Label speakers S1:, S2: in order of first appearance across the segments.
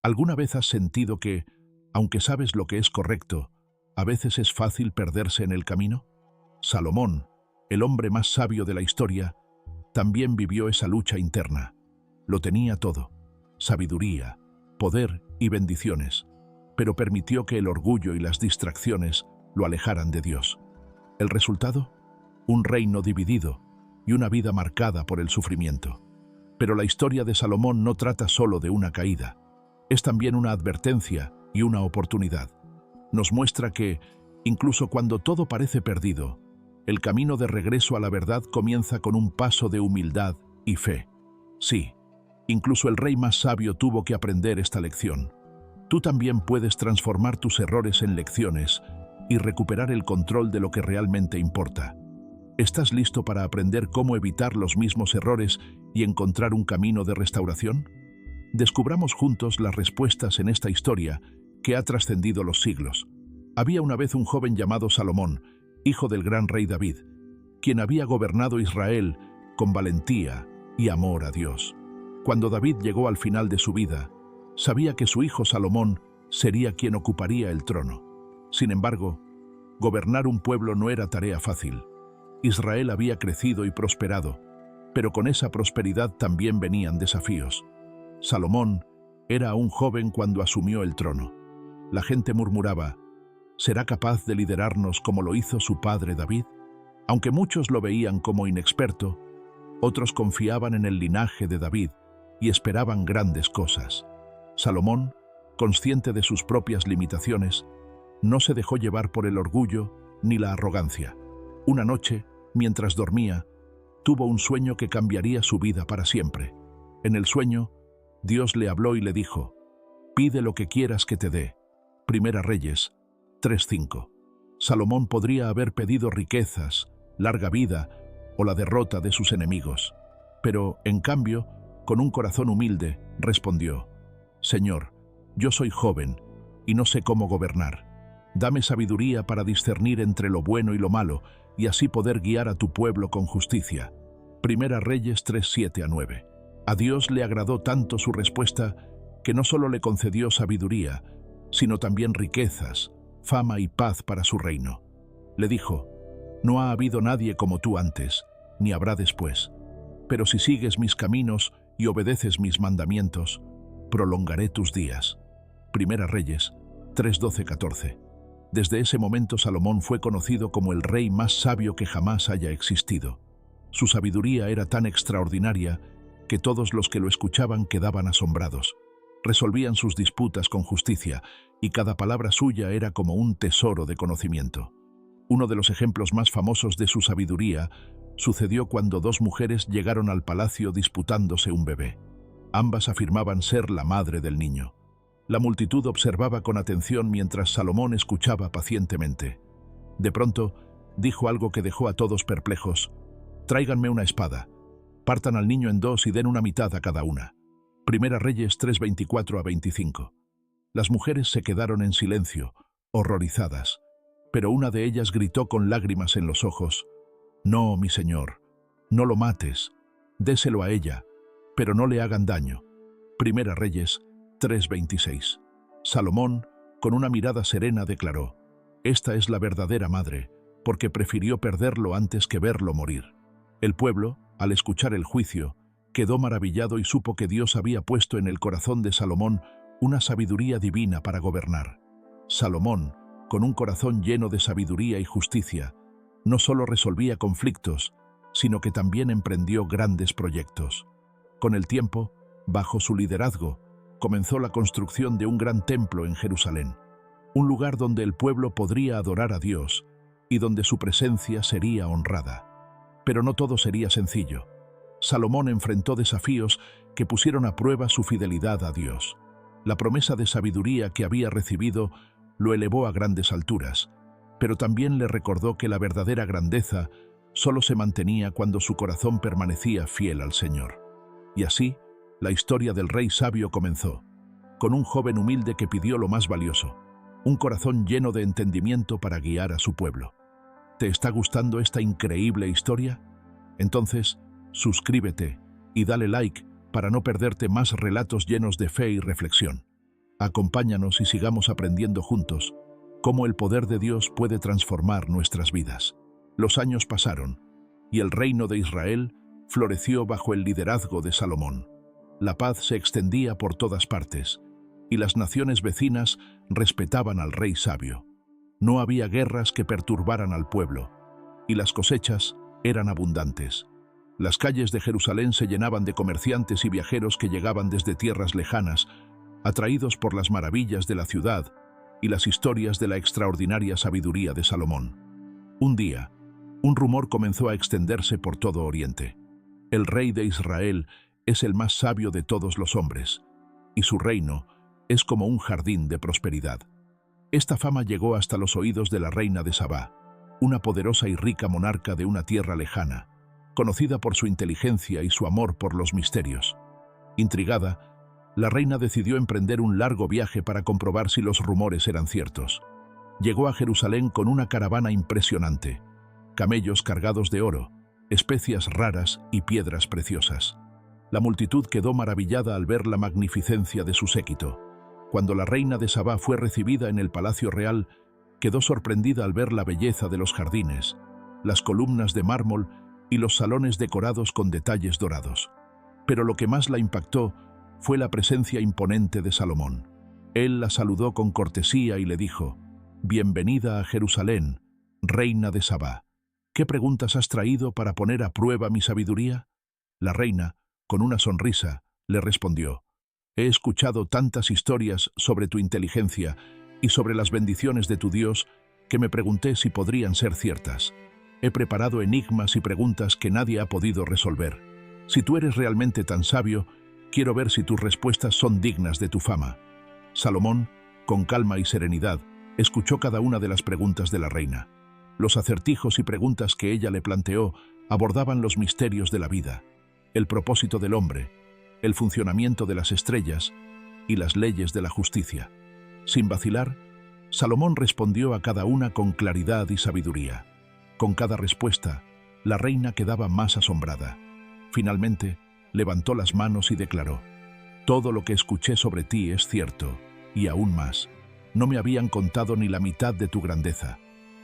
S1: ¿Alguna vez has sentido que, aunque sabes lo que es correcto, a veces es fácil perderse en el camino? Salomón, el hombre más sabio de la historia, también vivió esa lucha interna. Lo tenía todo: sabiduría, poder y bendiciones, pero permitió que el orgullo y las distracciones lo alejaran de Dios. ¿El resultado? Un reino dividido y una vida marcada por el sufrimiento. Pero la historia de Salomón no trata solo de una caída. Es también una advertencia y una oportunidad. Nos muestra que, incluso cuando todo parece perdido, el camino de regreso a la verdad comienza con un paso de humildad y fe. Sí, incluso el rey más sabio tuvo que aprender esta lección. Tú también puedes transformar tus errores en lecciones y recuperar el control de lo que realmente importa. ¿Estás listo para aprender cómo evitar los mismos errores y encontrar un camino de restauración? Descubramos juntos las respuestas en esta historia que ha trascendido los siglos. Había una vez un joven llamado Salomón, hijo del gran rey David, quien había gobernado Israel con valentía y amor a Dios. Cuando David llegó al final de su vida, sabía que su hijo Salomón sería quien ocuparía el trono. Sin embargo, gobernar un pueblo no era tarea fácil. Israel había crecido y prosperado, pero con esa prosperidad también venían desafíos. Salomón era aún joven cuando asumió el trono. La gente murmuraba: ¿será capaz de liderarnos como lo hizo su padre David? Aunque muchos lo veían como inexperto, otros confiaban en el linaje de David y esperaban grandes cosas. Salomón, consciente de sus propias limitaciones, no se dejó llevar por el orgullo ni la arrogancia. Una noche, mientras dormía, tuvo un sueño que cambiaría su vida para siempre. En el sueño, Dios le habló y le dijo: pide lo que quieras que te dé. Primera Reyes 3:5. Salomón podría haber pedido riquezas, larga vida o la derrota de sus enemigos, pero, en cambio, con un corazón humilde, respondió: Señor, yo soy joven y no sé cómo gobernar. Dame sabiduría para discernir entre lo bueno y lo malo y así poder guiar a tu pueblo con justicia. Primera Reyes 3:7-9. A Dios le agradó tanto su respuesta que no solo le concedió sabiduría, sino también riquezas, fama y paz para su reino. Le dijo: no ha habido nadie como tú antes, ni habrá después. Pero si sigues mis caminos y obedeces mis mandamientos, prolongaré tus días. Primera Reyes 3:12-14. Desde ese momento Salomón fue conocido como el rey más sabio que jamás haya existido. Su sabiduría era tan extraordinaria que todos los que lo escuchaban quedaban asombrados. Resolvían sus disputas con justicia y cada palabra suya era como un tesoro de conocimiento. Uno de los ejemplos más famosos de su sabiduría sucedió cuando dos mujeres llegaron al palacio disputándose un bebé. Ambas afirmaban ser la madre del niño. La multitud observaba con atención mientras Salomón escuchaba pacientemente. De pronto, dijo algo que dejó a todos perplejos: tráiganme una espada, partan al niño en dos y den una mitad a cada una. Primera Reyes 3:24-25. Las mujeres se quedaron en silencio, horrorizadas, pero una de ellas gritó con lágrimas en los ojos: no, mi señor, no lo mates, déselo a ella, pero no le hagan daño. Primera Reyes 3:26. Salomón, con una mirada serena, declaró: esta es la verdadera madre, porque prefirió perderlo antes que verlo morir. El pueblo, al escuchar el juicio, quedó maravillado y supo que Dios había puesto en el corazón de Salomón una sabiduría divina para gobernar. Salomón, con un corazón lleno de sabiduría y justicia, no solo resolvía conflictos, sino que también emprendió grandes proyectos. Con el tiempo, bajo su liderazgo, comenzó la construcción de un gran templo en Jerusalén, un lugar donde el pueblo podría adorar a Dios y donde su presencia sería honrada. Pero no todo sería sencillo. Salomón enfrentó desafíos que pusieron a prueba su fidelidad a Dios. La promesa de sabiduría que había recibido lo elevó a grandes alturas, pero también le recordó que la verdadera grandeza solo se mantenía cuando su corazón permanecía fiel al Señor. Y así, la historia del rey sabio comenzó, con un joven humilde que pidió lo más valioso: un corazón lleno de entendimiento para guiar a su pueblo. ¿Te está gustando esta increíble historia? Entonces, suscríbete y dale like para no perderte más relatos llenos de fe y reflexión. Acompáñanos y sigamos aprendiendo juntos cómo el poder de Dios puede transformar nuestras vidas. Los años pasaron y el reino de Israel floreció bajo el liderazgo de Salomón. La paz se extendía por todas partes y las naciones vecinas respetaban al rey sabio. No había guerras que perturbaran al pueblo y las cosechas eran abundantes. Las calles de Jerusalén se llenaban de comerciantes y viajeros que llegaban desde tierras lejanas, atraídos por las maravillas de la ciudad y las historias de la extraordinaria sabiduría de Salomón. Un día, un rumor comenzó a extenderse por todo Oriente. El rey de Israel es el más sabio de todos los hombres, y su reino es como un jardín de prosperidad. Esta fama llegó hasta los oídos de la reina de Sabá, una poderosa y rica monarca de una tierra lejana, conocida por su inteligencia y su amor por los misterios. Intrigada, la reina decidió emprender un largo viaje para comprobar si los rumores eran ciertos. Llegó a Jerusalén con una caravana impresionante, camellos cargados de oro, especias raras y piedras preciosas. La multitud quedó maravillada al ver la magnificencia de su séquito. Cuando la reina de Sabá fue recibida en el palacio real, quedó sorprendida al ver la belleza de los jardines, las columnas de mármol y los salones decorados con detalles dorados. Pero lo que más la impactó fue la presencia imponente de Salomón. Él la saludó con cortesía y le dijo: «Bienvenida a Jerusalén, reina de Sabá. ¿Qué preguntas has traído para poner a prueba mi sabiduría?». La reina, con una sonrisa, le respondió: «He escuchado tantas historias sobre tu inteligencia y sobre las bendiciones de tu Dios que me pregunté si podrían ser ciertas. He preparado enigmas y preguntas que nadie ha podido resolver. Si tú eres realmente tan sabio, quiero ver si tus respuestas son dignas de tu fama». Salomón, con calma y serenidad, escuchó cada una de las preguntas de la reina. Los acertijos y preguntas que ella le planteó abordaban los misterios de la vida, el propósito del hombre, el funcionamiento de las estrellas y las leyes de la justicia. Sin vacilar, Salomón respondió a cada una con claridad y sabiduría. Con cada respuesta, la reina quedaba más asombrada. Finalmente, levantó las manos y declaró: «Todo lo que escuché sobre ti es cierto, y aún más. No me habían contado ni la mitad de tu grandeza.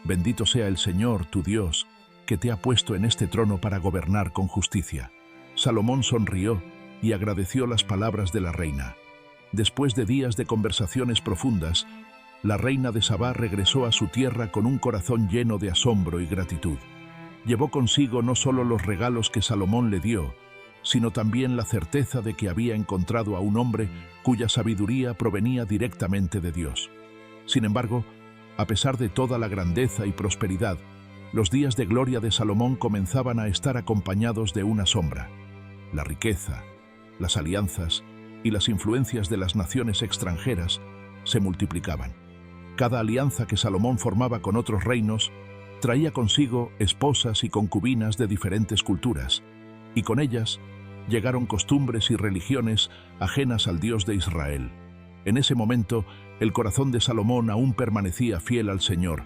S1: Bendito sea el Señor, tu Dios, que te ha puesto en este trono para gobernar con justicia». Salomón sonrió y agradeció las palabras de la reina. Después de días de conversaciones profundas, la reina de Sabá regresó a su tierra con un corazón lleno de asombro y gratitud. Llevó consigo no solo los regalos que Salomón le dio, sino también la certeza de que había encontrado a un hombre cuya sabiduría provenía directamente de Dios. Sin embargo, a pesar de toda la grandeza y prosperidad, los días de gloria de Salomón comenzaban a estar acompañados de una sombra: la riqueza, las alianzas y las influencias de las naciones extranjeras se multiplicaban. Cada alianza que Salomón formaba con otros reinos traía consigo esposas y concubinas de diferentes culturas, y con ellas llegaron costumbres y religiones ajenas al Dios de Israel. En ese momento, el corazón de Salomón aún permanecía fiel al Señor,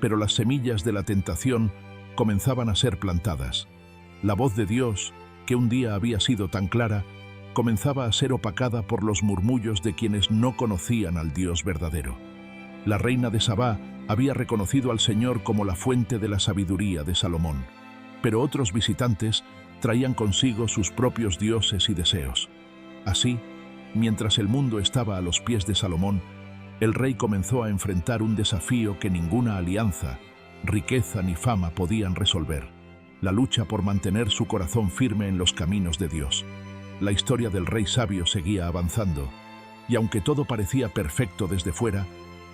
S1: pero las semillas de la tentación comenzaban a ser plantadas. La voz de Dios, que un día había sido tan clara, comenzaba a ser opacada por los murmullos de quienes no conocían al Dios verdadero. La reina de Sabá había reconocido al Señor como la fuente de la sabiduría de Salomón, pero otros visitantes traían consigo sus propios dioses y deseos. Así, mientras el mundo estaba a los pies de Salomón, el rey comenzó a enfrentar un desafío que ninguna alianza, riqueza ni fama podían resolver: la lucha por mantener su corazón firme en los caminos de Dios. La historia del rey sabio seguía avanzando, y aunque todo parecía perfecto desde fuera,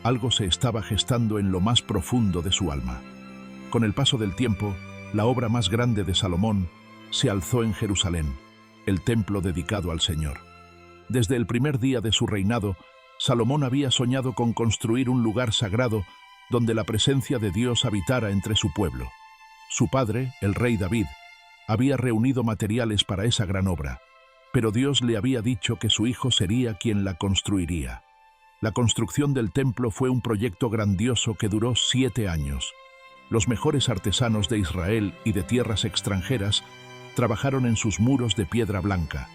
S1: algo se estaba gestando en lo más profundo de su alma. Con el paso del tiempo, la obra más grande de Salomón se alzó en Jerusalén, el templo dedicado al Señor. Desde el primer día de su reinado, Salomón había soñado con construir un lugar sagrado donde la presencia de Dios habitara entre su pueblo. Su padre, el rey David, había reunido materiales para esa gran obra, pero Dios le había dicho que su hijo sería quien la construiría. La construcción del templo fue un proyecto grandioso que duró 7 años. Los mejores artesanos de Israel y de tierras extranjeras trabajaron en sus muros de piedra blanca,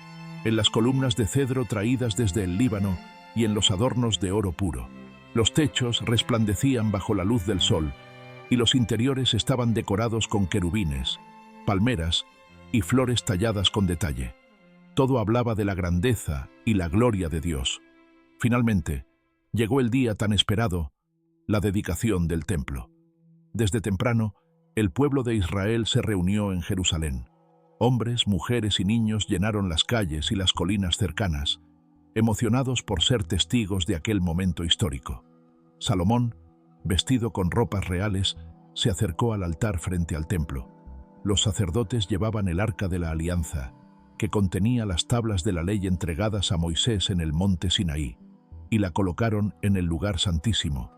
S1: en las columnas de cedro traídas desde el Líbano y en los adornos de oro puro. Los techos resplandecían bajo la luz del sol, y los interiores estaban decorados con querubines, palmeras y flores talladas con detalle. Todo hablaba de la grandeza y la gloria de Dios. Finalmente, llegó el día tan esperado, la dedicación del templo. Desde temprano, el pueblo de Israel se reunió en Jerusalén. Hombres, mujeres y niños llenaron las calles y las colinas cercanas, emocionados por ser testigos de aquel momento histórico. Salomón, vestido con ropas reales, se acercó al altar frente al templo. Los sacerdotes llevaban el arca de la alianza, que contenía las tablas de la ley entregadas a Moisés en el monte Sinaí, y la colocaron en el lugar santísimo,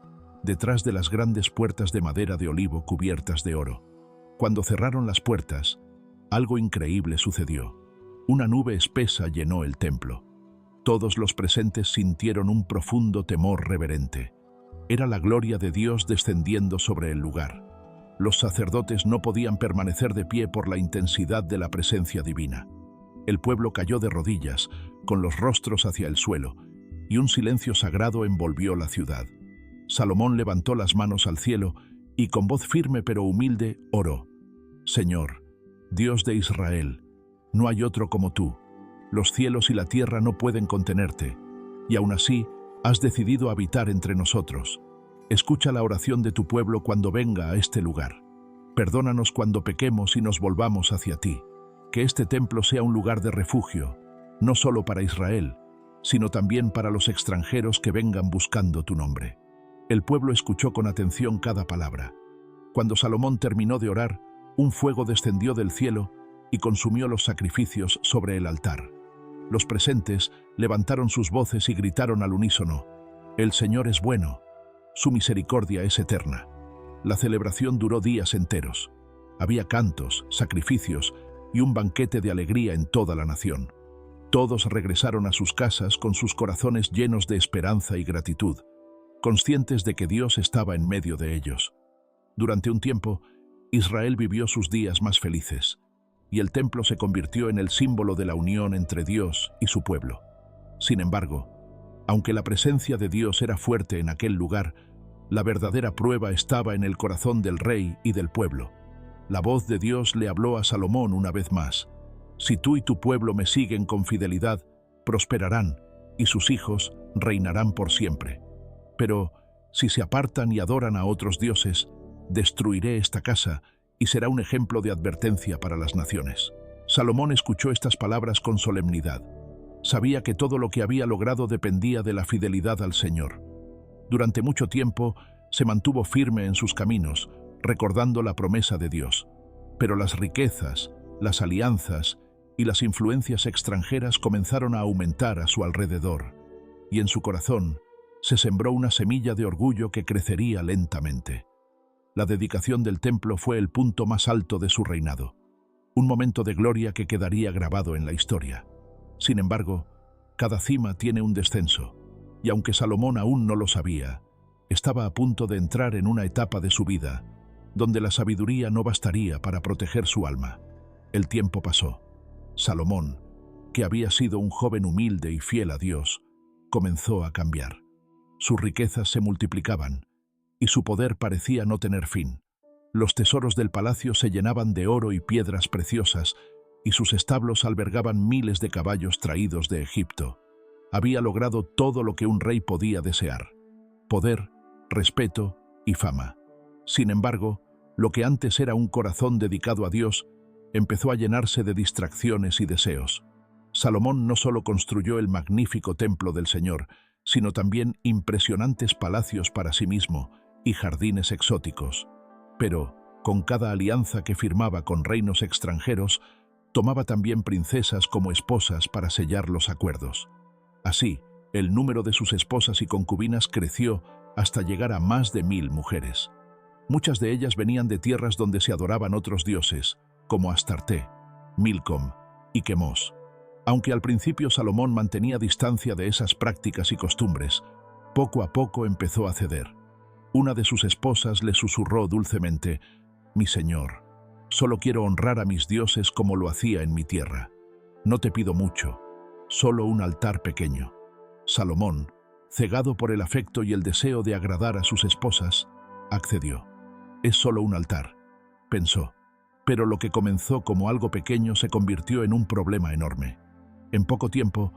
S1: detrás de las grandes puertas de madera de olivo cubiertas de oro. Cuando cerraron las puertas, algo increíble sucedió. Una nube espesa llenó el templo. Todos los presentes sintieron un profundo temor reverente. Era la gloria de Dios descendiendo sobre el lugar. Los sacerdotes no podían permanecer de pie por la intensidad de la presencia divina. El pueblo cayó de rodillas, con los rostros hacia el suelo, y un silencio sagrado envolvió la ciudad. Salomón levantó las manos al cielo y con voz firme pero humilde oró: Señor, Dios de Israel, no hay otro como tú. Los cielos y la tierra no pueden contenerte, y aún así has decidido habitar entre nosotros. Escucha la oración de tu pueblo cuando venga a este lugar. Perdónanos cuando pequemos y nos volvamos hacia ti. Que este templo sea un lugar de refugio, no solo para Israel, sino también para los extranjeros que vengan buscando tu nombre. El pueblo escuchó con atención cada palabra. Cuando Salomón terminó de orar, un fuego descendió del cielo y consumió los sacrificios sobre el altar. Los presentes levantaron sus voces y gritaron al unísono: El Señor es bueno, su misericordia es eterna. La celebración duró días enteros. Había cantos, sacrificios y un banquete de alegría en toda la nación. Todos regresaron a sus casas con sus corazones llenos de esperanza y gratitud, conscientes de que Dios estaba en medio de ellos. Durante un tiempo, Israel vivió sus días más felices, y el templo se convirtió en el símbolo de la unión entre Dios y su pueblo. Sin embargo, aunque la presencia de Dios era fuerte en aquel lugar, la verdadera prueba estaba en el corazón del rey y del pueblo. La voz de Dios le habló a Salomón una vez más: Si tú y tu pueblo me siguen con fidelidad, prosperarán, y sus hijos reinarán por siempre. Pero si se apartan y adoran a otros dioses, destruiré esta casa y será un ejemplo de advertencia para las naciones. Salomón escuchó estas palabras con solemnidad. Sabía que todo lo que había logrado dependía de la fidelidad al Señor. Durante mucho tiempo se mantuvo firme en sus caminos, recordando la promesa de Dios. Pero las riquezas, las alianzas y las influencias extranjeras comenzaron a aumentar a su alrededor, y en su corazón se sembró una semilla de orgullo que crecería lentamente. La dedicación del templo fue el punto más alto de su reinado, un momento de gloria que quedaría grabado en la historia. Sin embargo, cada cima tiene un descenso, y aunque Salomón aún no lo sabía, estaba a punto de entrar en una etapa de su vida donde la sabiduría no bastaría para proteger su alma. El tiempo pasó. Salomón, que había sido un joven humilde y fiel a Dios, comenzó a cambiar. Sus riquezas se multiplicaban, y su poder parecía no tener fin. Los tesoros del palacio se llenaban de oro y piedras preciosas, y sus establos albergaban miles de caballos traídos de Egipto. Había logrado todo lo que un rey podía desear: poder, respeto y fama. Sin embargo, lo que antes era un corazón dedicado a Dios, empezó a llenarse de distracciones y deseos. Salomón no solo construyó el magnífico templo del Señor, sino también impresionantes palacios para sí mismo y jardines exóticos. Pero, con cada alianza que firmaba con reinos extranjeros, tomaba también princesas como esposas para sellar los acuerdos. Así, el número de sus esposas y concubinas creció hasta llegar a más de 1000 mujeres. Muchas de ellas venían de tierras donde se adoraban otros dioses, como Astarte, Milcom y Quemos. Aunque al principio Salomón mantenía distancia de esas prácticas y costumbres, poco a poco empezó a ceder. Una de sus esposas le susurró dulcemente: «Mi señor, solo quiero honrar a mis dioses como lo hacía en mi tierra. No te pido mucho, solo un altar pequeño». Salomón, cegado por el afecto y el deseo de agradar a sus esposas, accedió. «Es solo un altar», pensó, pero lo que comenzó como algo pequeño se convirtió en un problema enorme. En poco tiempo,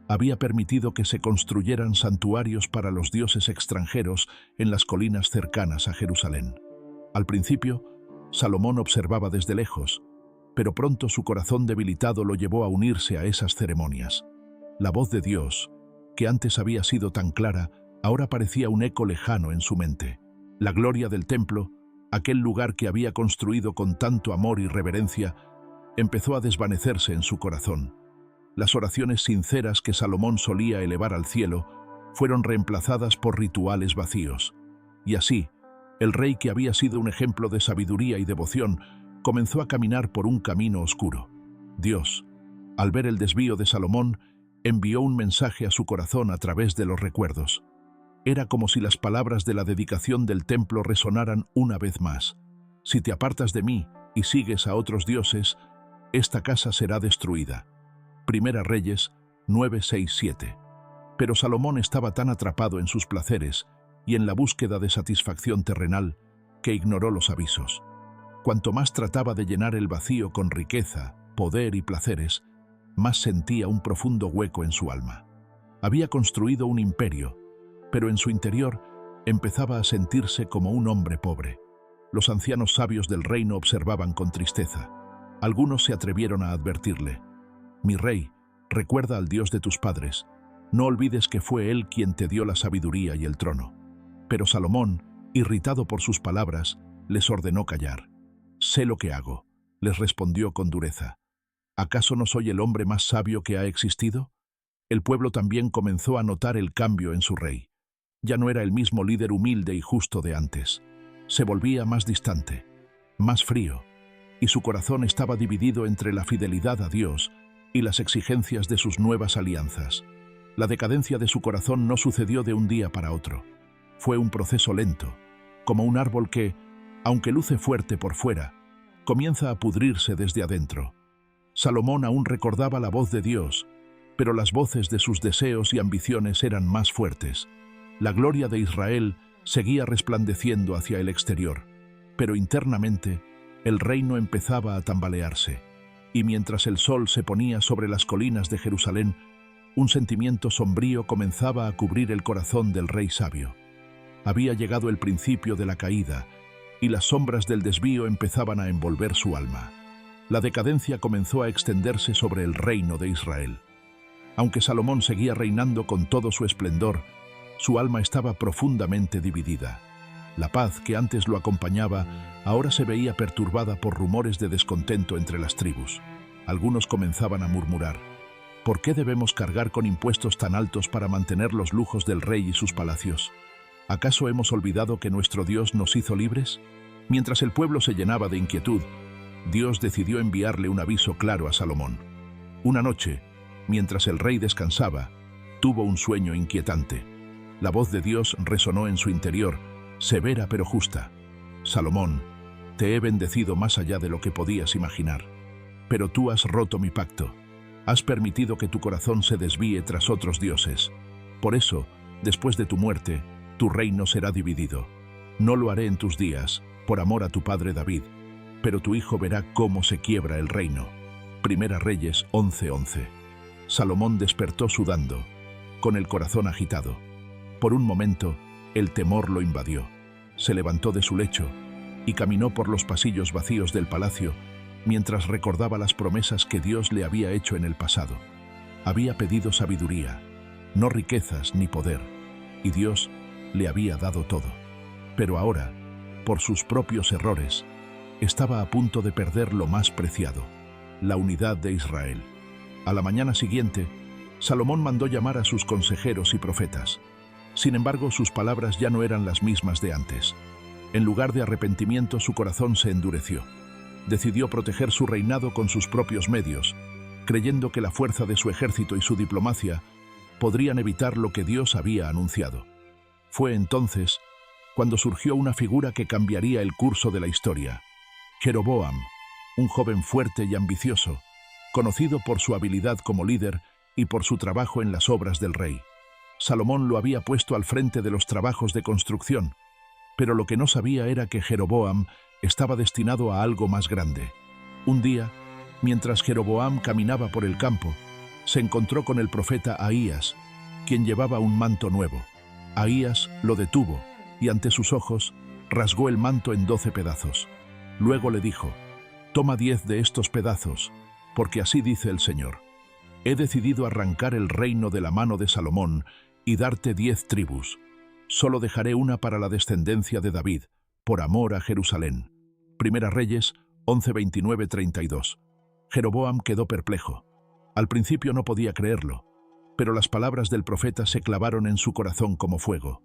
S1: había permitido que se construyeran santuarios para los dioses extranjeros en las colinas cercanas a Jerusalén. Al principio, Salomón observaba desde lejos, pero pronto su corazón debilitado lo llevó a unirse a esas ceremonias. La voz de Dios, que antes había sido tan clara, ahora parecía un eco lejano en su mente. La gloria del templo, aquel lugar que había construido con tanto amor y reverencia, empezó a desvanecerse en su corazón. Las oraciones sinceras que Salomón solía elevar al cielo fueron reemplazadas por rituales vacíos. Y así, el rey, que había sido un ejemplo de sabiduría y devoción, comenzó a caminar por un camino oscuro. Dios, al ver el desvío de Salomón, envió un mensaje a su corazón a través de los recuerdos. Era como si las palabras de la dedicación del templo resonaran una vez más. «Si te apartas de mí y sigues a otros dioses, esta casa será destruida». Primera Reyes 9:6-7. Pero Salomón estaba tan atrapado en sus placeres y en la búsqueda de satisfacción terrenal que ignoró los avisos. Cuanto más trataba de llenar el vacío con riqueza, poder y placeres, más sentía un profundo hueco en su alma. Había construido un imperio, pero en su interior empezaba a sentirse como un hombre pobre. Los ancianos sabios del reino observaban con tristeza. Algunos se atrevieron a advertirle: «Mi rey, recuerda al Dios de tus padres. No olvides que fue Él quien te dio la sabiduría y el trono». Pero Salomón, irritado por sus palabras, les ordenó callar. «Sé lo que hago», les respondió con dureza. «¿Acaso no soy el hombre más sabio que ha existido?». El pueblo también comenzó a notar el cambio en su rey. Ya no era el mismo líder humilde y justo de antes. Se volvía más distante, más frío, y su corazón estaba dividido entre la fidelidad a Dios y las exigencias de sus nuevas alianzas. La decadencia de su corazón no sucedió de un día para otro. Fue un proceso lento, como un árbol que, aunque luce fuerte por fuera, comienza a pudrirse desde adentro. Salomón aún recordaba la voz de Dios, pero las voces de sus deseos y ambiciones eran más fuertes. La gloria de Israel seguía resplandeciendo hacia el exterior, pero internamente el reino empezaba a tambalearse, y mientras el sol se ponía sobre las colinas de Jerusalén, un sentimiento sombrío comenzaba a cubrir el corazón del rey sabio. Había llegado el principio de la caída, y las sombras del desvío empezaban a envolver su alma. La decadencia comenzó a extenderse sobre el reino de Israel. Aunque Salomón seguía reinando con todo su esplendor, su alma estaba profundamente dividida. La paz que antes lo acompañaba ahora se veía perturbada por rumores de descontento entre las tribus. Algunos comenzaban a murmurar: «¿Por qué debemos cargar con impuestos tan altos para mantener los lujos del rey y sus palacios? ¿Acaso hemos olvidado que nuestro Dios nos hizo libres?». Mientras el pueblo se llenaba de inquietud, Dios decidió enviarle un aviso claro a Salomón. Una noche, mientras el rey descansaba, tuvo un sueño inquietante. La voz de Dios resonó en su interior, severa pero justa: «Salomón, te he bendecido más allá de lo que podías imaginar. Pero tú has roto mi pacto. Has permitido que tu corazón se desvíe tras otros dioses. Por eso, después de tu muerte, tu reino será dividido. No lo haré en tus días, por amor a tu padre David, pero tu hijo verá cómo se quiebra el reino». Primera Reyes 11:11. Salomón despertó sudando, con el corazón agitado. Por un momento, el temor lo invadió. Se levantó de su lecho y caminó por los pasillos vacíos del palacio mientras recordaba las promesas que Dios le había hecho en el pasado. Había pedido sabiduría, no riquezas ni poder, y Dios le había dado todo. Pero ahora, por sus propios errores, estaba a punto de perder lo más preciado: la unidad de Israel. A la mañana siguiente, Salomón mandó llamar a sus consejeros y profetas. Sin embargo, sus palabras ya no eran las mismas de antes. En lugar de arrepentimiento, su corazón se endureció. Decidió proteger su reinado con sus propios medios, creyendo que la fuerza de su ejército y su diplomacia podrían evitar lo que Dios había anunciado. Fue entonces cuando surgió una figura que cambiaría el curso de la historia: Jeroboam, un joven fuerte y ambicioso, conocido por su habilidad como líder y por su trabajo en las obras del rey. Salomón lo había puesto al frente de los trabajos de construcción, pero lo que no sabía era que Jeroboam estaba destinado a algo más grande. Un día, mientras Jeroboam caminaba por el campo, se encontró con el profeta Ahías, quien llevaba un manto nuevo. Ahías lo detuvo y ante sus ojos rasgó el manto en 12 pedazos. Luego le dijo: «Toma 10 de estos pedazos, porque así dice el Señor. He decidido arrancar el reino de la mano de Salomón y darte 10 tribus. Solo dejaré una para la descendencia de David, por amor a Jerusalén». Primera Reyes 11:29-32. Jeroboam quedó perplejo. Al principio no podía creerlo, pero las palabras del profeta se clavaron en su corazón como fuego.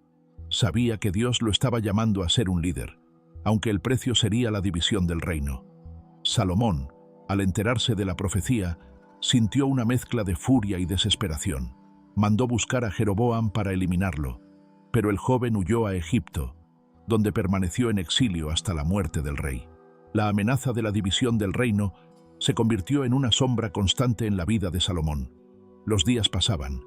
S1: Sabía que Dios lo estaba llamando a ser un líder, aunque el precio sería la división del reino. Salomón, al enterarse de la profecía, sintió una mezcla de furia y desesperación. Mandó buscar a Jeroboam para eliminarlo, pero el joven huyó a Egipto, donde permaneció en exilio hasta la muerte del rey. La amenaza de la división del reino se convirtió en una sombra constante en la vida de Salomón. Los días pasaban,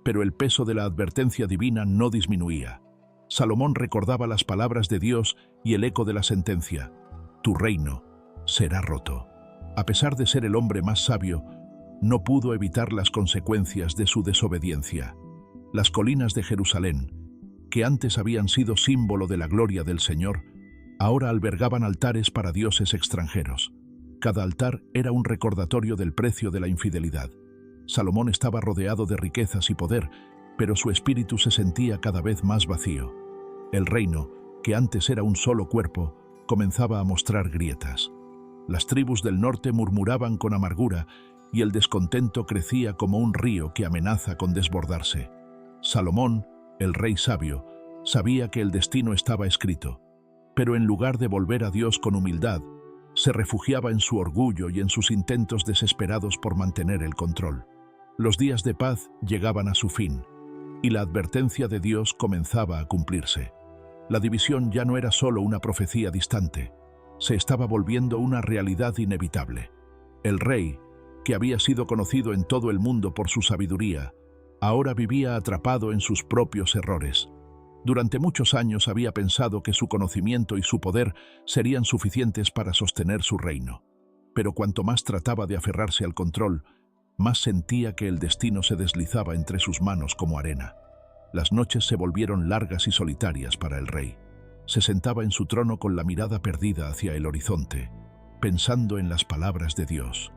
S1: pero el peso de la advertencia divina no disminuía. Salomón recordaba las palabras de Dios y el eco de la sentencia: «Tu reino será roto». A pesar de ser el hombre más sabio, no pudo evitar las consecuencias de su desobediencia. Las colinas de Jerusalén, que antes habían sido símbolo de la gloria del Señor, ahora albergaban altares para dioses extranjeros. Cada altar era un recordatorio del precio de la infidelidad. Salomón estaba rodeado de riquezas y poder, pero su espíritu se sentía cada vez más vacío. El reino, que antes era un solo cuerpo, comenzaba a mostrar grietas. Las tribus del norte murmuraban con amargura y el descontento crecía como un río que amenaza con desbordarse. Salomón, el rey sabio, sabía que el destino estaba escrito, pero en lugar de volver a Dios con humildad, se refugiaba en su orgullo y en sus intentos desesperados por mantener el control. Los días de paz llegaban a su fin, y la advertencia de Dios comenzaba a cumplirse. La división ya no era solo una profecía distante, se estaba volviendo una realidad inevitable. El rey, que había sido conocido en todo el mundo por su sabiduría, ahora vivía atrapado en sus propios errores. Durante muchos años había pensado que su conocimiento y su poder serían suficientes para sostener su reino. Pero cuanto más trataba de aferrarse al control, más sentía que el destino se deslizaba entre sus manos como arena. Las noches se volvieron largas y solitarias para el rey. Se sentaba en su trono con la mirada perdida hacia el horizonte, pensando en las palabras de Dios: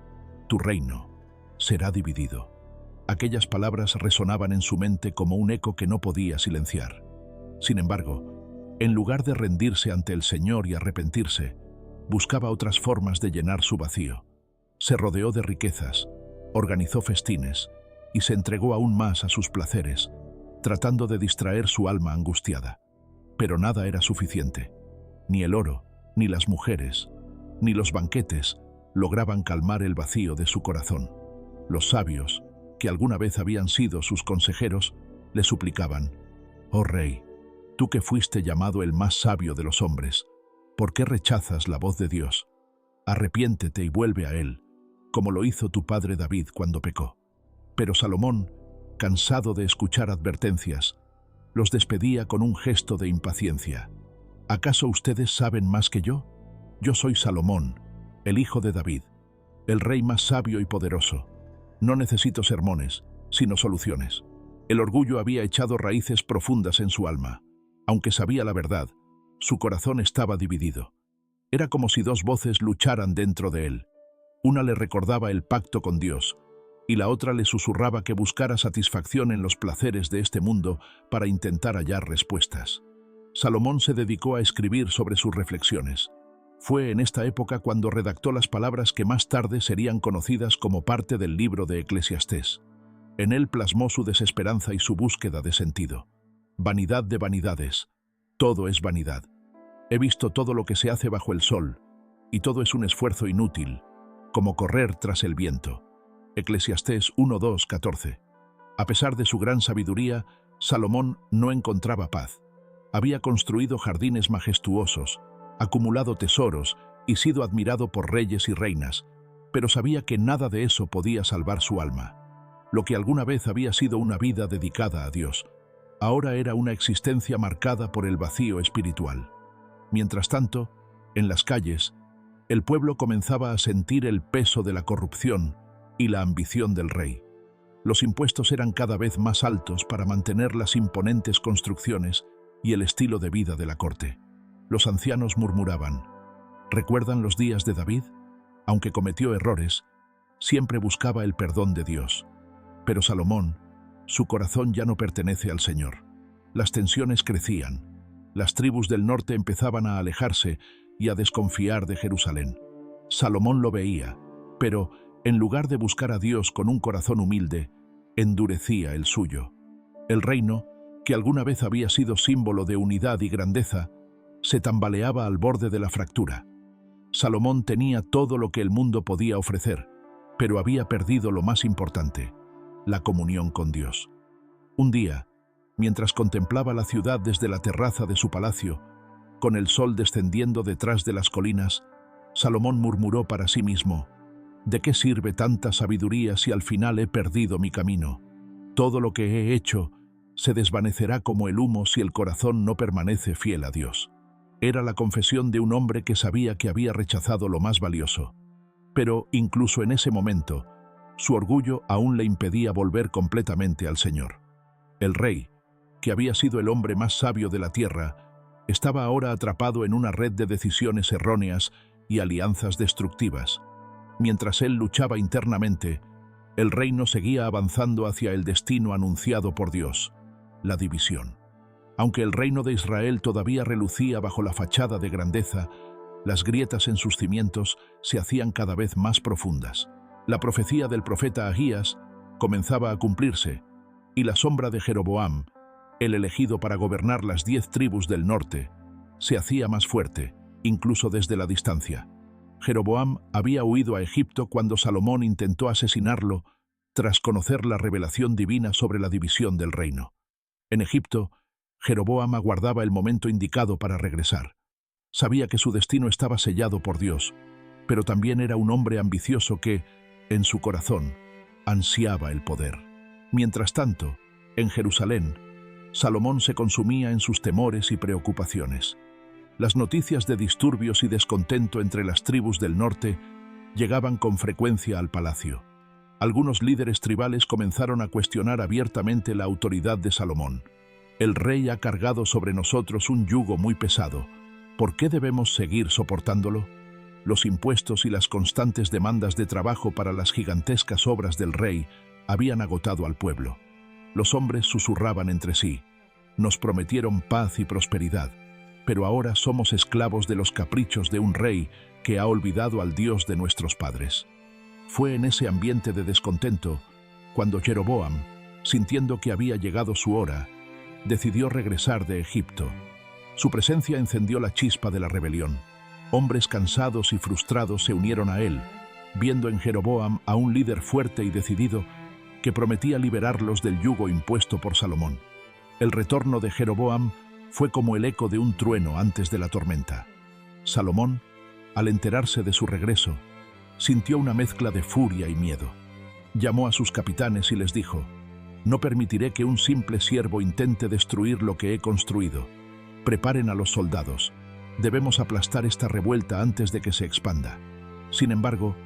S1: «Tu reino será dividido». Aquellas palabras resonaban en su mente como un eco que no podía silenciar. Sin embargo, en lugar de rendirse ante el Señor y arrepentirse, buscaba otras formas de llenar su vacío. Se rodeó de riquezas, organizó festines y se entregó aún más a sus placeres, tratando de distraer su alma angustiada. Pero nada era suficiente. Ni el oro, ni las mujeres, ni los banquetes lograban calmar el vacío de su corazón. Los sabios, que alguna vez habían sido sus consejeros, le suplicaban: «Oh rey, tú que fuiste llamado el más sabio de los hombres, ¿por qué rechazas la voz de Dios? Arrepiéntete y vuelve a Él, como lo hizo tu padre David cuando pecó». Pero Salomón, cansado de escuchar advertencias, los despedía con un gesto de impaciencia. «¿Acaso ustedes saben más que yo? Yo soy Salomón, el hijo de David, el rey más sabio y poderoso. No necesito sermones, sino soluciones». El orgullo había echado raíces profundas en su alma. Aunque sabía la verdad, su corazón estaba dividido. Era como si dos voces lucharan dentro de él. Una le recordaba el pacto con Dios, y la otra le susurraba que buscara satisfacción en los placeres de este mundo para intentar hallar respuestas. Salomón se dedicó a escribir sobre sus reflexiones. Fue en esta época cuando redactó las palabras que más tarde serían conocidas como parte del libro de Eclesiastés. En él plasmó su desesperanza y su búsqueda de sentido. «Vanidad de vanidades, todo es vanidad. He visto todo lo que se hace bajo el sol, y todo es un esfuerzo inútil, como correr tras el viento». Eclesiastés 1:2-14. A pesar de su gran sabiduría, Salomón no encontraba paz. Había construido jardines majestuosos, acumulado tesoros y sido admirado por reyes y reinas, pero sabía que nada de eso podía salvar su alma. Lo que alguna vez había sido una vida dedicada a Dios, ahora era una existencia marcada por el vacío espiritual. Mientras tanto, en las calles, el pueblo comenzaba a sentir el peso de la corrupción y la ambición del rey. Los impuestos eran cada vez más altos para mantener las imponentes construcciones y el estilo de vida de la corte. Los ancianos murmuraban: ¿recuerdan los días de David? Aunque cometió errores, siempre buscaba el perdón de Dios. Pero Salomón, su corazón ya no pertenece al Señor. Las tensiones crecían. Las tribus del norte empezaban a alejarse y a desconfiar de Jerusalén. Salomón lo veía, pero, en lugar de buscar a Dios con un corazón humilde, endurecía el suyo. El reino, que alguna vez había sido símbolo de unidad y grandeza, se tambaleaba al borde de la fractura. Salomón tenía todo lo que el mundo podía ofrecer, pero había perdido lo más importante: la comunión con Dios. Un día, mientras contemplaba la ciudad desde la terraza de su palacio, con el sol descendiendo detrás de las colinas, Salomón murmuró para sí mismo: ¿de qué sirve tanta sabiduría si al final he perdido mi camino? Todo lo que he hecho se desvanecerá como el humo si el corazón no permanece fiel a Dios. Era la confesión de un hombre que sabía que había rechazado lo más valioso. Pero, incluso en ese momento, su orgullo aún le impedía volver completamente al Señor. El rey, que había sido el hombre más sabio de la tierra, estaba ahora atrapado en una red de decisiones erróneas y alianzas destructivas. Mientras él luchaba internamente, el reino seguía avanzando hacia el destino anunciado por Dios: la división. Aunque el reino de Israel todavía relucía bajo la fachada de grandeza, las grietas en sus cimientos se hacían cada vez más profundas. La profecía del profeta Ahías comenzaba a cumplirse, y la sombra de Jeroboam, el elegido para gobernar las 10 tribus del norte, se hacía más fuerte, incluso desde la distancia. Jeroboam había huido a Egipto cuando Salomón intentó asesinarlo tras conocer la revelación divina sobre la división del reino. En Egipto, Jeroboam aguardaba el momento indicado para regresar. Sabía que su destino estaba sellado por Dios, pero también era un hombre ambicioso que, en su corazón, ansiaba el poder. Mientras tanto, en Jerusalén, Salomón se consumía en sus temores y preocupaciones. Las noticias de disturbios y descontento entre las tribus del norte llegaban con frecuencia al palacio. Algunos líderes tribales comenzaron a cuestionar abiertamente la autoridad de Salomón. El rey ha cargado sobre nosotros un yugo muy pesado. ¿Por qué debemos seguir soportándolo? Los impuestos y las constantes demandas de trabajo para las gigantescas obras del rey habían agotado al pueblo. Los hombres susurraban entre sí: nos prometieron paz y prosperidad, pero ahora somos esclavos de los caprichos de un rey que ha olvidado al Dios de nuestros padres. Fue en ese ambiente de descontento cuando Jeroboam, sintiendo que había llegado su hora, decidió regresar de Egipto. Su presencia encendió la chispa de la rebelión. Hombres cansados y frustrados se unieron a él, viendo en Jeroboam a un líder fuerte y decidido que prometía liberarlos del yugo impuesto por Salomón. El retorno de Jeroboam fue como el eco de un trueno antes de la tormenta. Salomón, al enterarse de su regreso, sintió una mezcla de furia y miedo. Llamó a sus capitanes y les dijo: no permitiré que un simple siervo intente destruir lo que he construido. Preparen a los soldados. Debemos aplastar esta revuelta antes de que se expanda. Sin embargo,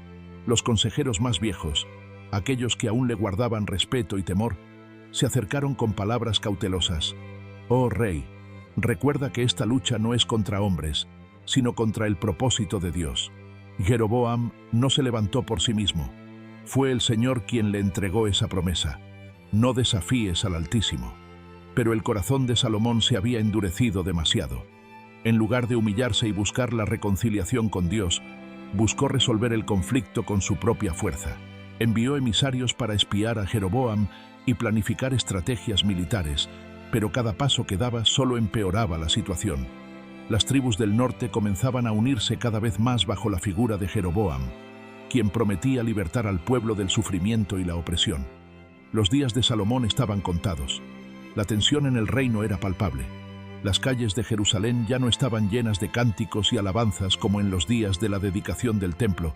S1: los consejeros más viejos, aquellos que aún le guardaban respeto y temor, se acercaron con palabras cautelosas. «Oh rey, recuerda que esta lucha no es contra hombres, sino contra el propósito de Dios». Jeroboam no se levantó por sí mismo. Fue el Señor quien le entregó esa promesa. No desafíes al Altísimo. Pero el corazón de Salomón se había endurecido demasiado. En lugar de humillarse y buscar la reconciliación con Dios, buscó resolver el conflicto con su propia fuerza. Envió emisarios para espiar a Jeroboam y planificar estrategias militares, pero cada paso que daba solo empeoraba la situación. Las tribus del norte comenzaban a unirse cada vez más bajo la figura de Jeroboam, quien prometía libertar al pueblo del sufrimiento y la opresión. Los días de Salomón estaban contados. La tensión en el reino era palpable. Las calles de Jerusalén ya no estaban llenas de cánticos y alabanzas como en los días de la dedicación del templo,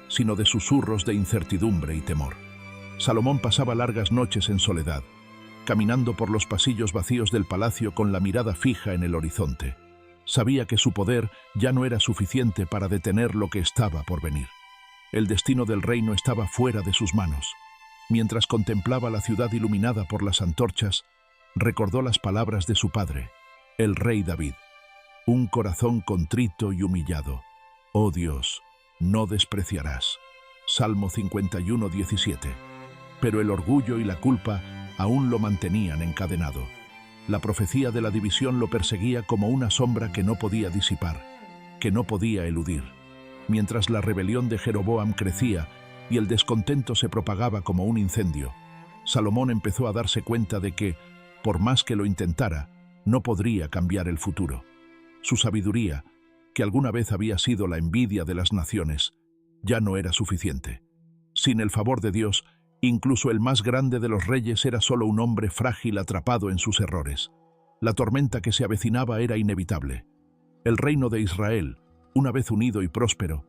S1: sino de susurros de incertidumbre y temor. Salomón pasaba largas noches en soledad, caminando por los pasillos vacíos del palacio con la mirada fija en el horizonte. Sabía que su poder ya no era suficiente para detener lo que estaba por venir. El destino del reino estaba fuera de sus manos. Mientras contemplaba la ciudad iluminada por las antorchas, recordó las palabras de su padre, el rey David. Un corazón contrito y humillado. Oh Dios, no despreciarás. Salmo 51:17. Pero el orgullo y la culpa aún lo mantenían encadenado. La profecía de la división lo perseguía como una sombra que no podía disipar, que no podía eludir. Mientras la rebelión de Jeroboam crecía y el descontento se propagaba como un incendio, Salomón empezó a darse cuenta de que, por más que lo intentara, no podría cambiar el futuro. Su sabiduría, que alguna vez había sido la envidia de las naciones, ya no era suficiente. Sin el favor de Dios, incluso el más grande de los reyes era solo un hombre frágil atrapado en sus errores. La tormenta que se avecinaba era inevitable. El reino de Israel, una vez unido y próspero,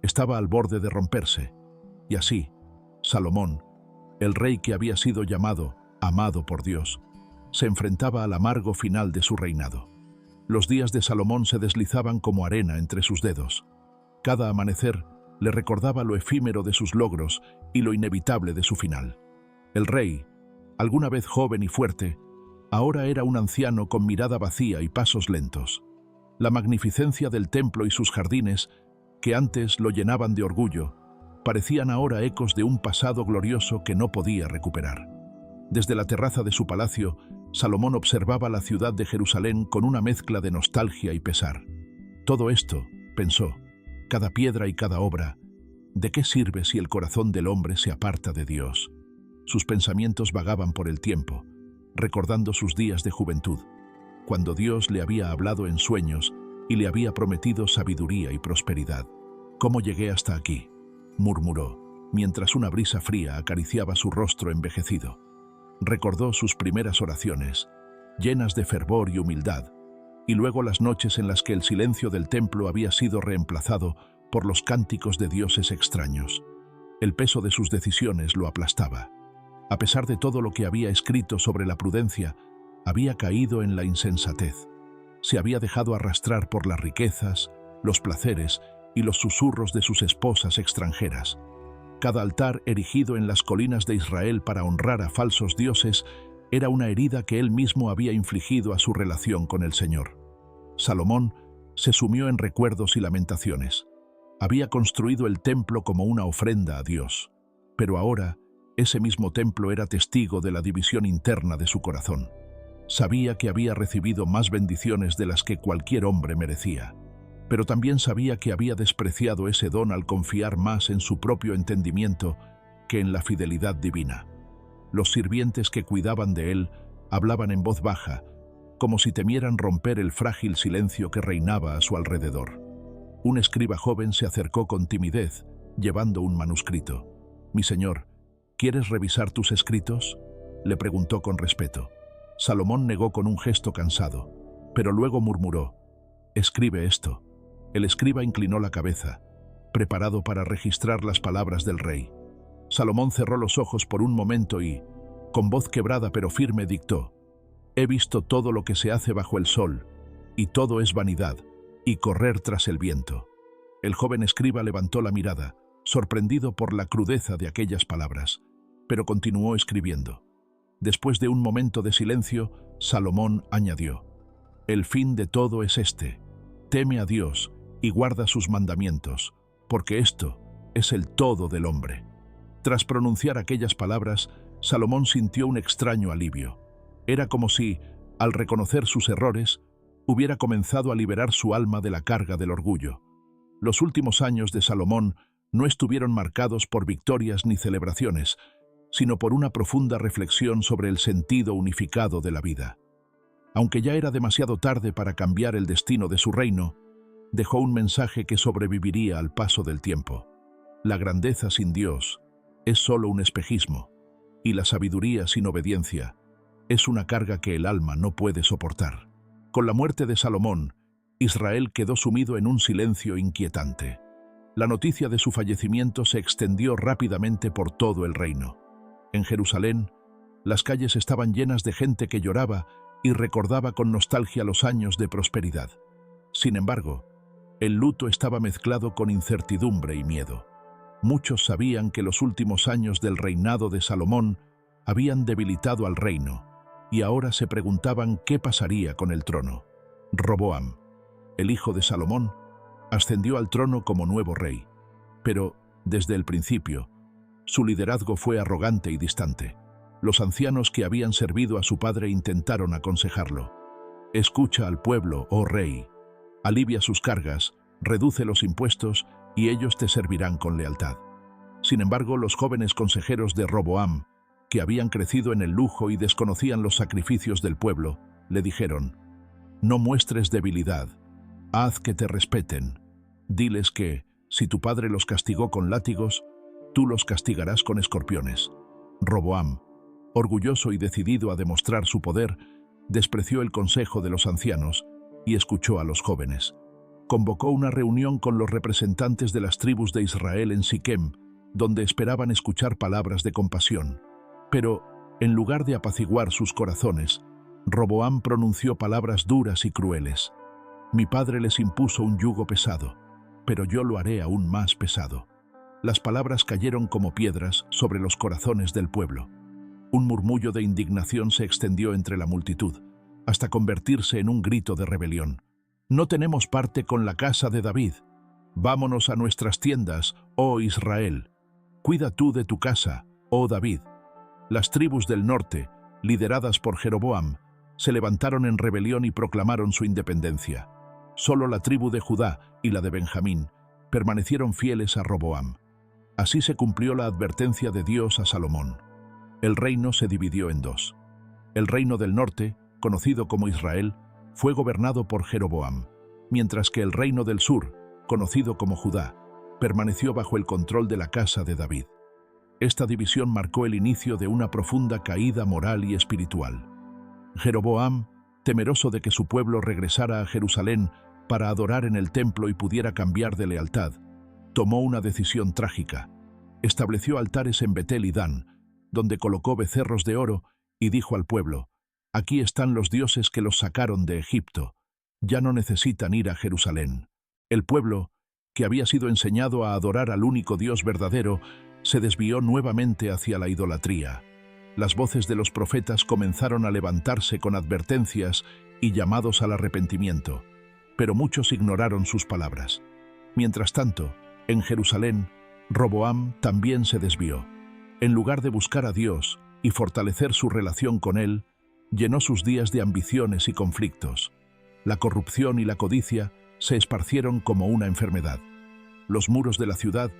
S1: estaba al borde de romperse. Y así, Salomón, el rey que había sido llamado, amado por Dios, se enfrentaba al amargo final de su reinado. Los días de Salomón se deslizaban como arena entre sus dedos. Cada amanecer le recordaba lo efímero de sus logros y lo inevitable de su final. El rey, alguna vez joven y fuerte, ahora era un anciano con mirada vacía y pasos lentos. La magnificencia del templo y sus jardines, que antes lo llenaban de orgullo, parecían ahora ecos de un pasado glorioso que no podía recuperar. Desde la terraza de su palacio, Salomón observaba la ciudad de Jerusalén con una mezcla de nostalgia y pesar. Todo esto, pensó, cada piedra y cada obra, ¿de qué sirve si el corazón del hombre se aparta de Dios? Sus pensamientos vagaban por el tiempo, recordando sus días de juventud, cuando Dios le había hablado en sueños y le había prometido sabiduría y prosperidad. ¿Cómo llegué hasta aquí?, murmuró, mientras una brisa fría acariciaba su rostro envejecido. Recordó sus primeras oraciones, llenas de fervor y humildad, y luego las noches en las que el silencio del templo había sido reemplazado por los cánticos de dioses extraños. El peso de sus decisiones lo aplastaba. A pesar de todo lo que había escrito sobre la prudencia, había caído en la insensatez. Se había dejado arrastrar por las riquezas, los placeres y los susurros de sus esposas extranjeras. Cada altar erigido en las colinas de Israel para honrar a falsos dioses era una herida que él mismo había infligido a su relación con el Señor. Salomón se sumió en recuerdos y lamentaciones. Había construido el templo como una ofrenda a Dios, pero ahora ese mismo templo era testigo de la división interna de su corazón. Sabía que había recibido más bendiciones de las que cualquier hombre merecía, pero también sabía que había despreciado ese don al confiar más en su propio entendimiento que en la fidelidad divina. Los sirvientes que cuidaban de él hablaban en voz baja, como si temieran romper el frágil silencio que reinaba a su alrededor. Un escriba joven se acercó con timidez, llevando un manuscrito. «Mi señor, ¿quieres revisar tus escritos?», le preguntó con respeto. Salomón negó con un gesto cansado, pero luego murmuró: «Escribe esto». El escriba inclinó la cabeza, preparado para registrar las palabras del rey. Salomón cerró los ojos por un momento y, con voz quebrada pero firme, dictó: «He visto todo lo que se hace bajo el sol, y todo es vanidad, y correr tras el viento». El joven escriba levantó la mirada, sorprendido por la crudeza de aquellas palabras, pero continuó escribiendo. Después de un momento de silencio, Salomón añadió: «El fin de todo es este: teme a Dios y guarda sus mandamientos, porque esto es el todo del hombre». Tras pronunciar aquellas palabras, Salomón sintió un extraño alivio. Era como si, al reconocer sus errores, hubiera comenzado a liberar su alma de la carga del orgullo. Los últimos años de Salomón no estuvieron marcados por victorias ni celebraciones, sino por una profunda reflexión sobre el sentido unificado de la vida. Aunque ya era demasiado tarde para cambiar el destino de su reino, dejó un mensaje que sobreviviría al paso del tiempo. La grandeza sin Dios es solo un espejismo, y la sabiduría sin obediencia es una carga que el alma no puede soportar. Con la muerte de Salomón, Israel quedó sumido en un silencio inquietante. La noticia de su fallecimiento se extendió rápidamente por todo el reino. En Jerusalén, las calles estaban llenas de gente que lloraba y recordaba con nostalgia los años de prosperidad. Sin embargo, el luto estaba mezclado con incertidumbre y miedo. Muchos sabían que los últimos años del reinado de Salomón habían debilitado al reino, y ahora se preguntaban qué pasaría con el trono. Roboam, el hijo de Salomón, ascendió al trono como nuevo rey, pero, desde el principio, su liderazgo fue arrogante y distante. Los ancianos que habían servido a su padre intentaron aconsejarlo. Escucha al pueblo, oh rey, alivia sus cargas, reduce los impuestos y ellos te servirán con lealtad. Sin embargo, los jóvenes consejeros de Roboam, que habían crecido en el lujo y desconocían los sacrificios del pueblo, le dijeron: no muestres debilidad, haz que te respeten. Diles que, si tu padre los castigó con látigos, tú los castigarás con escorpiones. Roboam, orgulloso y decidido a demostrar su poder, despreció el consejo de los ancianos y escuchó a los jóvenes. Convocó una reunión con los representantes de las tribus de Israel en Siquem, donde esperaban escuchar palabras de compasión. Pero, en lugar de apaciguar sus corazones, Roboam pronunció palabras duras y crueles. Mi padre les impuso un yugo pesado, pero yo lo haré aún más pesado. Las palabras cayeron como piedras sobre los corazones del pueblo. Un murmullo de indignación se extendió entre la multitud, hasta convertirse en un grito de rebelión. No tenemos parte con la casa de David. Vámonos a nuestras tiendas, oh Israel. Cuida tú de tu casa, oh David. Las tribus del norte, lideradas por Jeroboam, se levantaron en rebelión y proclamaron su independencia. Solo la tribu de Judá y la de Benjamín permanecieron fieles a Roboam. Así se cumplió la advertencia de Dios a Salomón. El reino se dividió en dos. El reino del norte, conocido como Israel, fue gobernado por Jeroboam, mientras que el reino del sur, conocido como Judá, permaneció bajo el control de la casa de David. Esta división marcó el inicio de una profunda caída moral y espiritual. Jeroboam, temeroso de que su pueblo regresara a Jerusalén para adorar en el templo y pudiera cambiar de lealtad, tomó una decisión trágica. Estableció altares en Betel y Dan, donde colocó becerros de oro y dijo al pueblo: aquí están los dioses que los sacaron de Egipto, ya no necesitan ir a Jerusalén. El pueblo, que había sido enseñado a adorar al único Dios verdadero, se desvió nuevamente hacia la idolatría. Las voces de los profetas comenzaron a levantarse con advertencias y llamados al arrepentimiento, pero muchos ignoraron sus palabras. Mientras tanto, en Jerusalén, Roboam también se desvió. En lugar de buscar a Dios y fortalecer su relación con Él, llenó sus días de ambiciones y conflictos. La corrupción y la codicia se esparcieron como una enfermedad. Los muros de la ciudad,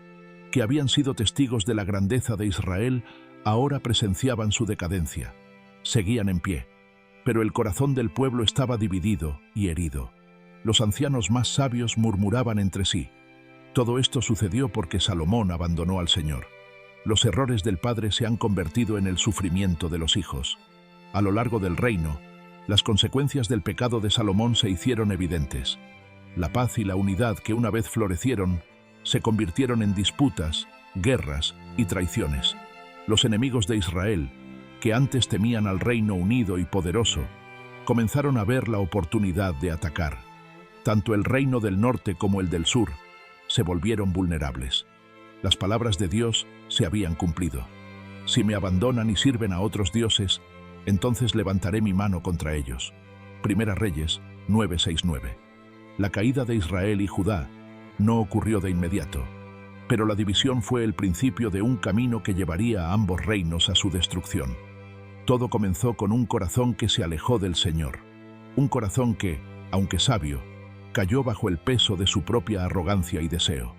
S1: que habían sido testigos de la grandeza de Israel, ahora presenciaban su decadencia. Seguían en pie, pero el corazón del pueblo estaba dividido y herido. Los ancianos más sabios murmuraban entre sí. Todo esto sucedió porque Salomón abandonó al Señor. Los errores del padre se han convertido en el sufrimiento de los hijos. A lo largo del reino, las consecuencias del pecado de Salomón se hicieron evidentes. La paz y la unidad que una vez florecieron se convirtieron en disputas, guerras y traiciones. Los enemigos de Israel, que antes temían al reino unido y poderoso, comenzaron a ver la oportunidad de atacar. Tanto el reino del norte como el del sur se volvieron vulnerables. Las palabras de Dios se habían cumplido. Si me abandonan y sirven a otros dioses, entonces levantaré mi mano contra ellos. Primera Reyes 9:6-9. La caída de Israel y Judá no ocurrió de inmediato, pero la división fue el principio de un camino que llevaría a ambos reinos a su destrucción. Todo comenzó con un corazón que se alejó del Señor. Un corazón que, aunque sabio, cayó bajo el peso de su propia arrogancia y deseo.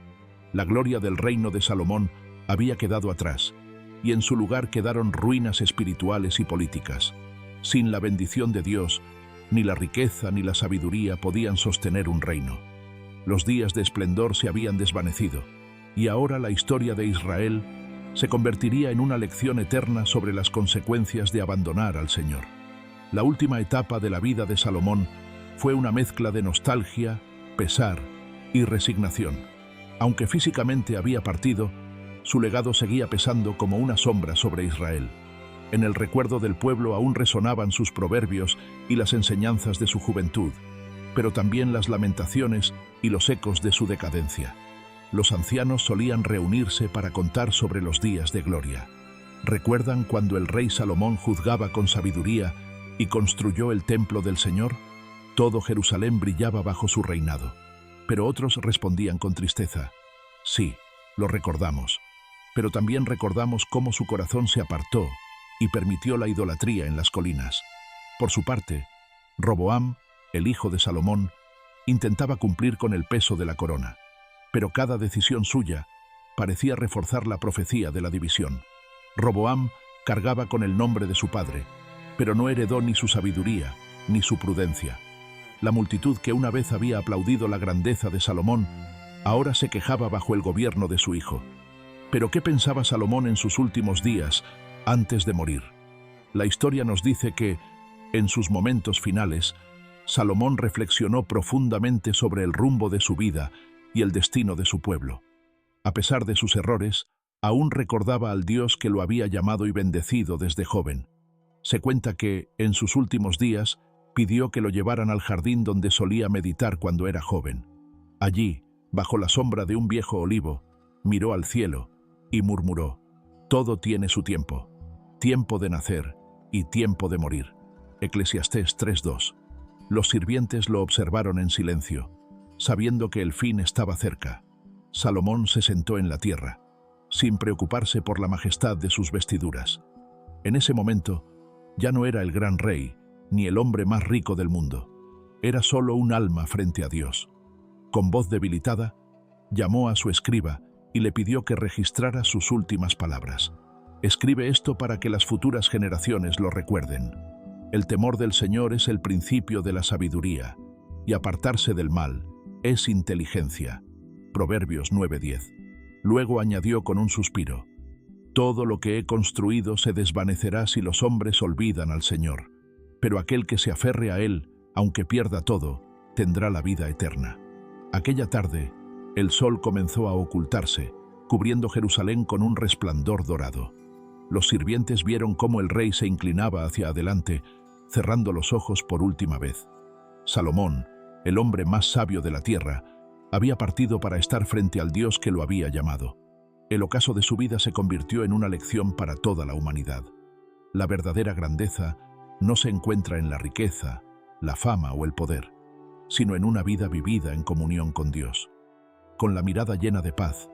S1: La gloria del reino de Salomón había quedado atrás, y en su lugar quedaron ruinas espirituales y políticas. Sin la bendición de Dios, ni la riqueza ni la sabiduría podían sostener un reino. Los días de esplendor se habían desvanecido, y ahora la historia de Israel se convertiría en una lección eterna sobre las consecuencias de abandonar al Señor. La última etapa de la vida de Salomón fue una mezcla de nostalgia, pesar y resignación. Aunque físicamente había partido, su legado seguía pesando como una sombra sobre Israel. En el recuerdo del pueblo aún resonaban sus proverbios y las enseñanzas de su juventud, pero también las lamentaciones y los ecos de su decadencia. Los ancianos solían reunirse para contar sobre los días de gloria. ¿Recuerdan cuando el rey Salomón juzgaba con sabiduría y construyó el templo del Señor? Todo Jerusalén brillaba bajo su reinado. Pero otros respondían con tristeza: sí, lo recordamos, pero también recordamos cómo su corazón se apartó y permitió la idolatría en las colinas. Por su parte, Roboam, el hijo de Salomón, intentaba cumplir con el peso de la corona, pero cada decisión suya parecía reforzar la profecía de la división. Roboam cargaba con el nombre de su padre, pero no heredó ni su sabiduría ni su prudencia. La multitud que una vez había aplaudido la grandeza de Salomón, ahora se quejaba bajo el gobierno de su hijo. Pero ¿qué pensaba Salomón en sus últimos días, antes de morir? La historia nos dice que, en sus momentos finales, Salomón reflexionó profundamente sobre el rumbo de su vida y el destino de su pueblo. A pesar de sus errores, aún recordaba al Dios que lo había llamado y bendecido desde joven. Se cuenta que, en sus últimos días, pidió que lo llevaran al jardín donde solía meditar cuando era joven. Allí, bajo la sombra de un viejo olivo, miró al cielo y murmuró: todo tiene su tiempo, tiempo de nacer y tiempo de morir. Eclesiastés 3:2. Los sirvientes lo observaron en silencio, sabiendo que el fin estaba cerca. Salomón se sentó en la tierra, sin preocuparse por la majestad de sus vestiduras. En ese momento, ya no era el gran rey, ni el hombre más rico del mundo. Era solo un alma frente a Dios. Con voz debilitada, llamó a su escriba y le pidió que registrara sus últimas palabras. Escribe esto para que las futuras generaciones lo recuerden. El temor del Señor es el principio de la sabiduría, y apartarse del mal es inteligencia. Proverbios 9:10. Luego añadió con un suspiro: todo lo que he construido se desvanecerá si los hombres olvidan al Señor, pero aquel que se aferre a Él, aunque pierda todo, tendrá la vida eterna. Aquella tarde, el sol comenzó a ocultarse, cubriendo Jerusalén con un resplandor dorado. Los sirvientes vieron cómo el rey se inclinaba hacia adelante, cerrando los ojos por última vez. Salomón, el hombre más sabio de la tierra, había partido para estar frente al Dios que lo había llamado. El ocaso de su vida se convirtió en una lección para toda la humanidad. La verdadera grandeza no se encuentra en la riqueza, la fama o el poder, sino en una vida vivida en comunión con Dios. Con la mirada llena de paz,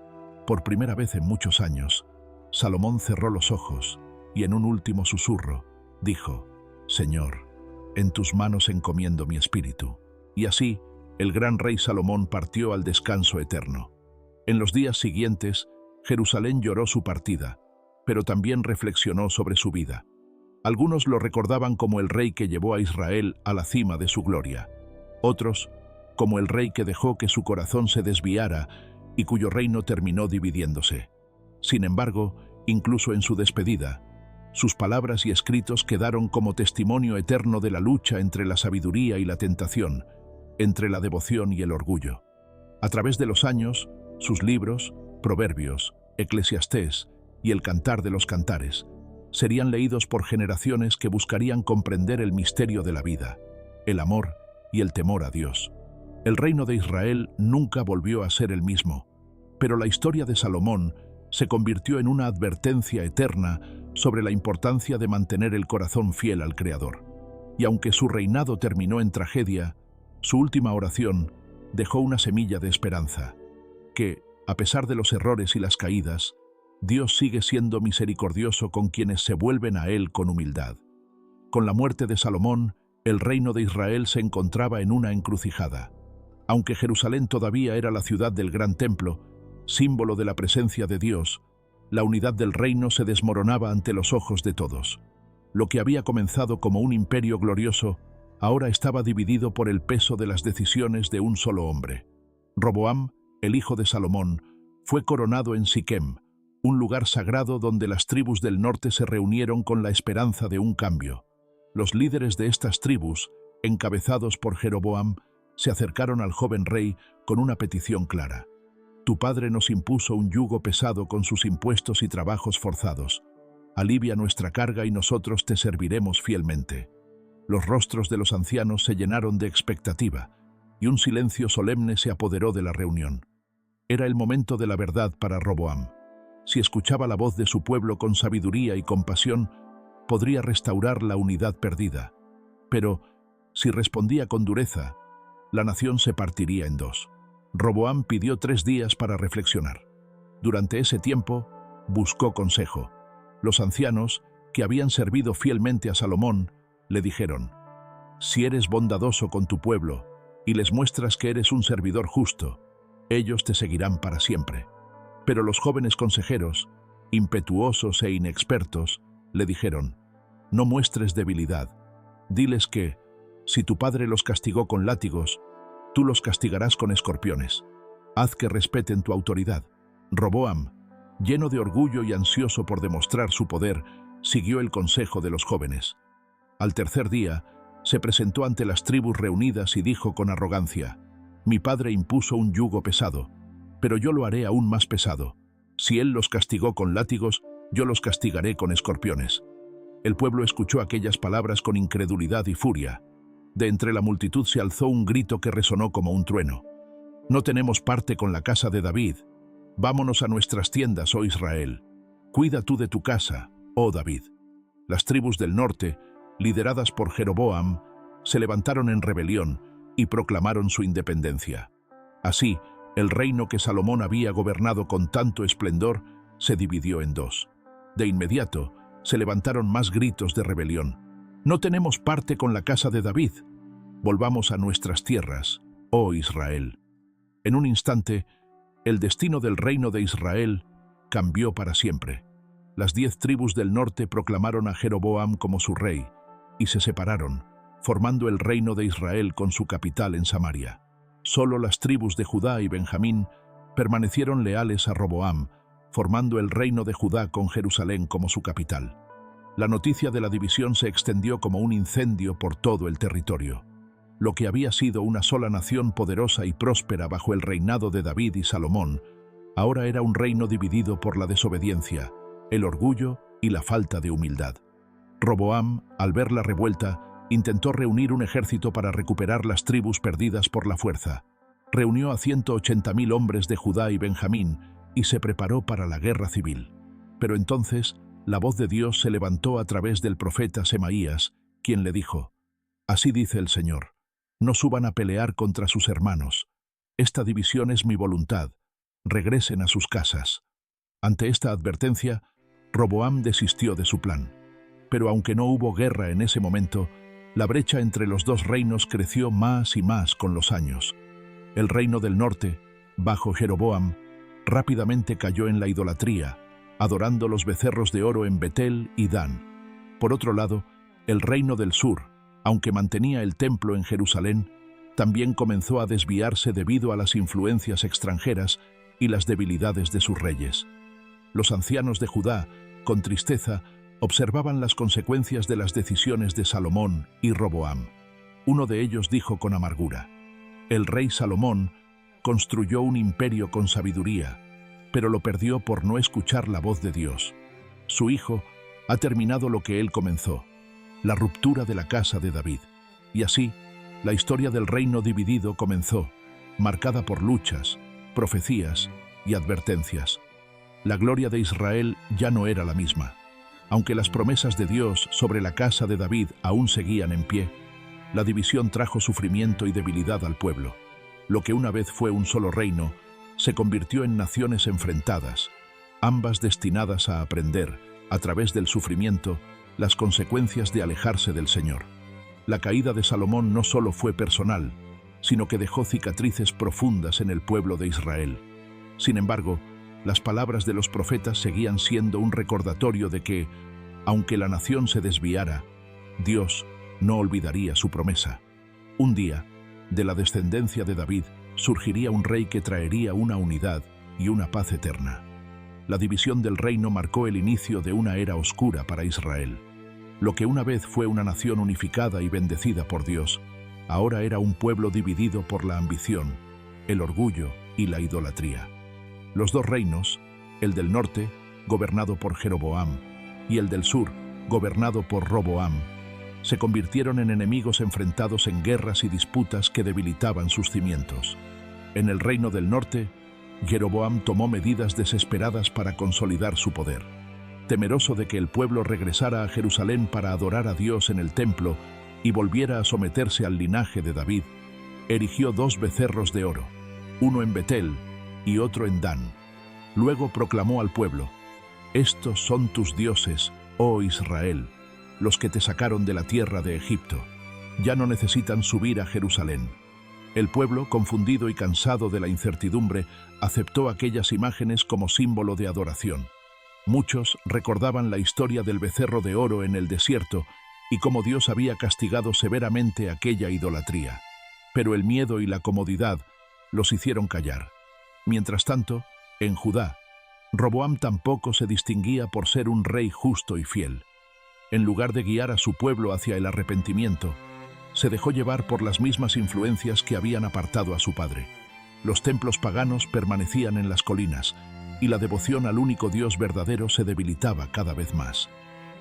S1: por primera vez en muchos años, Salomón cerró los ojos y en un último susurro dijo: Señor, en tus manos encomiendo mi espíritu. Y así, el gran rey Salomón partió al descanso eterno. En los días siguientes, Jerusalén lloró su partida, pero también reflexionó sobre su vida. Algunos lo recordaban como el rey que llevó a Israel a la cima de su gloria. Otros, como el rey que dejó que su corazón se desviara y cuyo reino terminó dividiéndose. Sin embargo, incluso en su despedida, sus palabras y escritos quedaron como testimonio eterno de la lucha entre la sabiduría y la tentación, entre la devoción y el orgullo. A través de los años, sus libros, Proverbios, Eclesiastés y el Cantar de los Cantares serían leídos por generaciones que buscarían comprender el misterio de la vida, el amor y el temor a Dios. El reino de Israel nunca volvió a ser el mismo, pero la historia de Salomón se convirtió en una advertencia eterna sobre la importancia de mantener el corazón fiel al Creador. Y aunque su reinado terminó en tragedia, su última oración dejó una semilla de esperanza, que, a pesar de los errores y las caídas, Dios sigue siendo misericordioso con quienes se vuelven a Él con humildad. Con la muerte de Salomón, el reino de Israel se encontraba en una encrucijada. Aunque Jerusalén todavía era la ciudad del gran templo, símbolo de la presencia de Dios, la unidad del reino se desmoronaba ante los ojos de todos. Lo que había comenzado como un imperio glorioso, ahora estaba dividido por el peso de las decisiones de un solo hombre. Roboam, el hijo de Salomón, fue coronado en Siquem, un lugar sagrado donde las tribus del norte se reunieron con la esperanza de un cambio. Los líderes de estas tribus, encabezados por Jeroboam, se acercaron al joven rey con una petición clara: Tu padre nos impuso un yugo pesado con sus impuestos y trabajos forzados. Alivia nuestra carga y nosotros te serviremos fielmente. Los rostros de los ancianos se llenaron de expectativa, y un silencio solemne se apoderó de la reunión. Era el momento de la verdad para Roboam. Si escuchaba la voz de su pueblo con sabiduría y compasión, podría restaurar la unidad perdida. Pero, si respondía con dureza, la nación se partiría en dos. Roboam pidió 3 días para reflexionar. Durante ese tiempo, buscó consejo. Los ancianos, que habían servido fielmente a Salomón, le dijeron: «Si eres bondadoso con tu pueblo y les muestras que eres un servidor justo, ellos te seguirán para siempre». Pero los jóvenes consejeros, impetuosos e inexpertos, le dijeron: «No muestres debilidad. Diles que, si tu padre los castigó con látigos, tú los castigarás con escorpiones. Haz que respeten tu autoridad». Roboam, lleno de orgullo y ansioso por demostrar su poder, siguió el consejo de los jóvenes. Al tercer día, se presentó ante las tribus reunidas y dijo con arrogancia: «Mi padre impuso un yugo pesado, pero yo lo haré aún más pesado. Si él los castigó con látigos, yo los castigaré con escorpiones». El pueblo escuchó aquellas palabras con incredulidad y furia. De entre la multitud se alzó un grito que resonó como un trueno: «No tenemos parte con la casa de David. Vámonos a nuestras tiendas, oh Israel. Cuida tú de tu casa, oh David». Las tribus del norte, lideradas por Jeroboam, se levantaron en rebelión y proclamaron su independencia. Así, el reino que Salomón había gobernado con tanto esplendor se dividió en dos. De inmediato, se levantaron más gritos de rebelión: «No tenemos parte con la casa de David. Volvamos a nuestras tierras, oh Israel». En un instante, el destino del reino de Israel cambió para siempre. Las 10 tribus del norte proclamaron a Jeroboam como su rey y se separaron, formando el reino de Israel con su capital en Samaria. Solo las tribus de Judá y Benjamín permanecieron leales a Roboam, formando el reino de Judá con Jerusalén como su capital. La noticia de la división se extendió como un incendio por todo el territorio. Lo que había sido una sola nación poderosa y próspera bajo el reinado de David y Salomón, ahora era un reino dividido por la desobediencia, el orgullo y la falta de humildad. Roboam, al ver la revuelta, intentó reunir un ejército para recuperar las tribus perdidas por la fuerza. Reunió a 180.000 hombres de Judá y Benjamín y se preparó para la guerra civil. Pero entonces, la voz de Dios se levantó a través del profeta Semaías, quien le dijo: «Así dice el Señor, no suban a pelear contra sus hermanos. Esta división es mi voluntad. Regresen a sus casas». Ante esta advertencia, Roboam desistió de su plan. Pero aunque no hubo guerra en ese momento, la brecha entre los dos reinos creció más y más con los años. El reino del norte, bajo Jeroboam, rápidamente cayó en la idolatría, adorando los becerros de oro en Betel y Dan. Por otro lado, el reino del sur, aunque mantenía el templo en Jerusalén, también comenzó a desviarse debido a las influencias extranjeras y las debilidades de sus reyes. Los ancianos de Judá, con tristeza, observaban las consecuencias de las decisiones de Salomón y Roboam. Uno de ellos dijo con amargura: «El rey Salomón construyó un imperio con sabiduría, pero lo perdió por no escuchar la voz de Dios. Su hijo ha terminado lo que él comenzó, la ruptura de la casa de David». Y así, la historia del reino dividido comenzó, marcada por luchas, profecías y advertencias. La gloria de Israel ya no era la misma. Aunque las promesas de Dios sobre la casa de David aún seguían en pie, la división trajo sufrimiento y debilidad al pueblo. Lo que una vez fue un solo reino, se convirtió en naciones enfrentadas, ambas destinadas a aprender, a través del sufrimiento, las consecuencias de alejarse del Señor. La caída de Salomón no solo fue personal, sino que dejó cicatrices profundas en el pueblo de Israel. Sin embargo, las palabras de los profetas seguían siendo un recordatorio de que, aunque la nación se desviara, Dios no olvidaría su promesa. Un día, de la descendencia de David, surgiría un rey que traería una unidad y una paz eterna. La división del reino marcó el inicio de una era oscura para Israel. Lo que una vez fue una nación unificada y bendecida por Dios, ahora era un pueblo dividido por la ambición, el orgullo y la idolatría. Los dos reinos, el del norte, gobernado por Jeroboam, y el del sur, gobernado por Roboam, se convirtieron en enemigos enfrentados en guerras y disputas que debilitaban sus cimientos. En el reino del norte, Jeroboam tomó medidas desesperadas para consolidar su poder. Temeroso de que el pueblo regresara a Jerusalén para adorar a Dios en el templo y volviera a someterse al linaje de David, erigió 2 becerros de oro, uno en Betel y otro en Dan. Luego proclamó al pueblo: «Estos son tus dioses, oh Israel, los que te sacaron de la tierra de Egipto. Ya no necesitan subir a Jerusalén». El pueblo, confundido y cansado de la incertidumbre, aceptó aquellas imágenes como símbolo de adoración. Muchos recordaban la historia del becerro de oro en el desierto y cómo Dios había castigado severamente aquella idolatría. Pero el miedo y la comodidad los hicieron callar. Mientras tanto, en Judá, Roboam tampoco se distinguía por ser un rey justo y fiel. En lugar de guiar a su pueblo hacia el arrepentimiento, se dejó llevar por las mismas influencias que habían apartado a su padre. Los templos paganos permanecían en las colinas, y la devoción al único Dios verdadero se debilitaba cada vez más.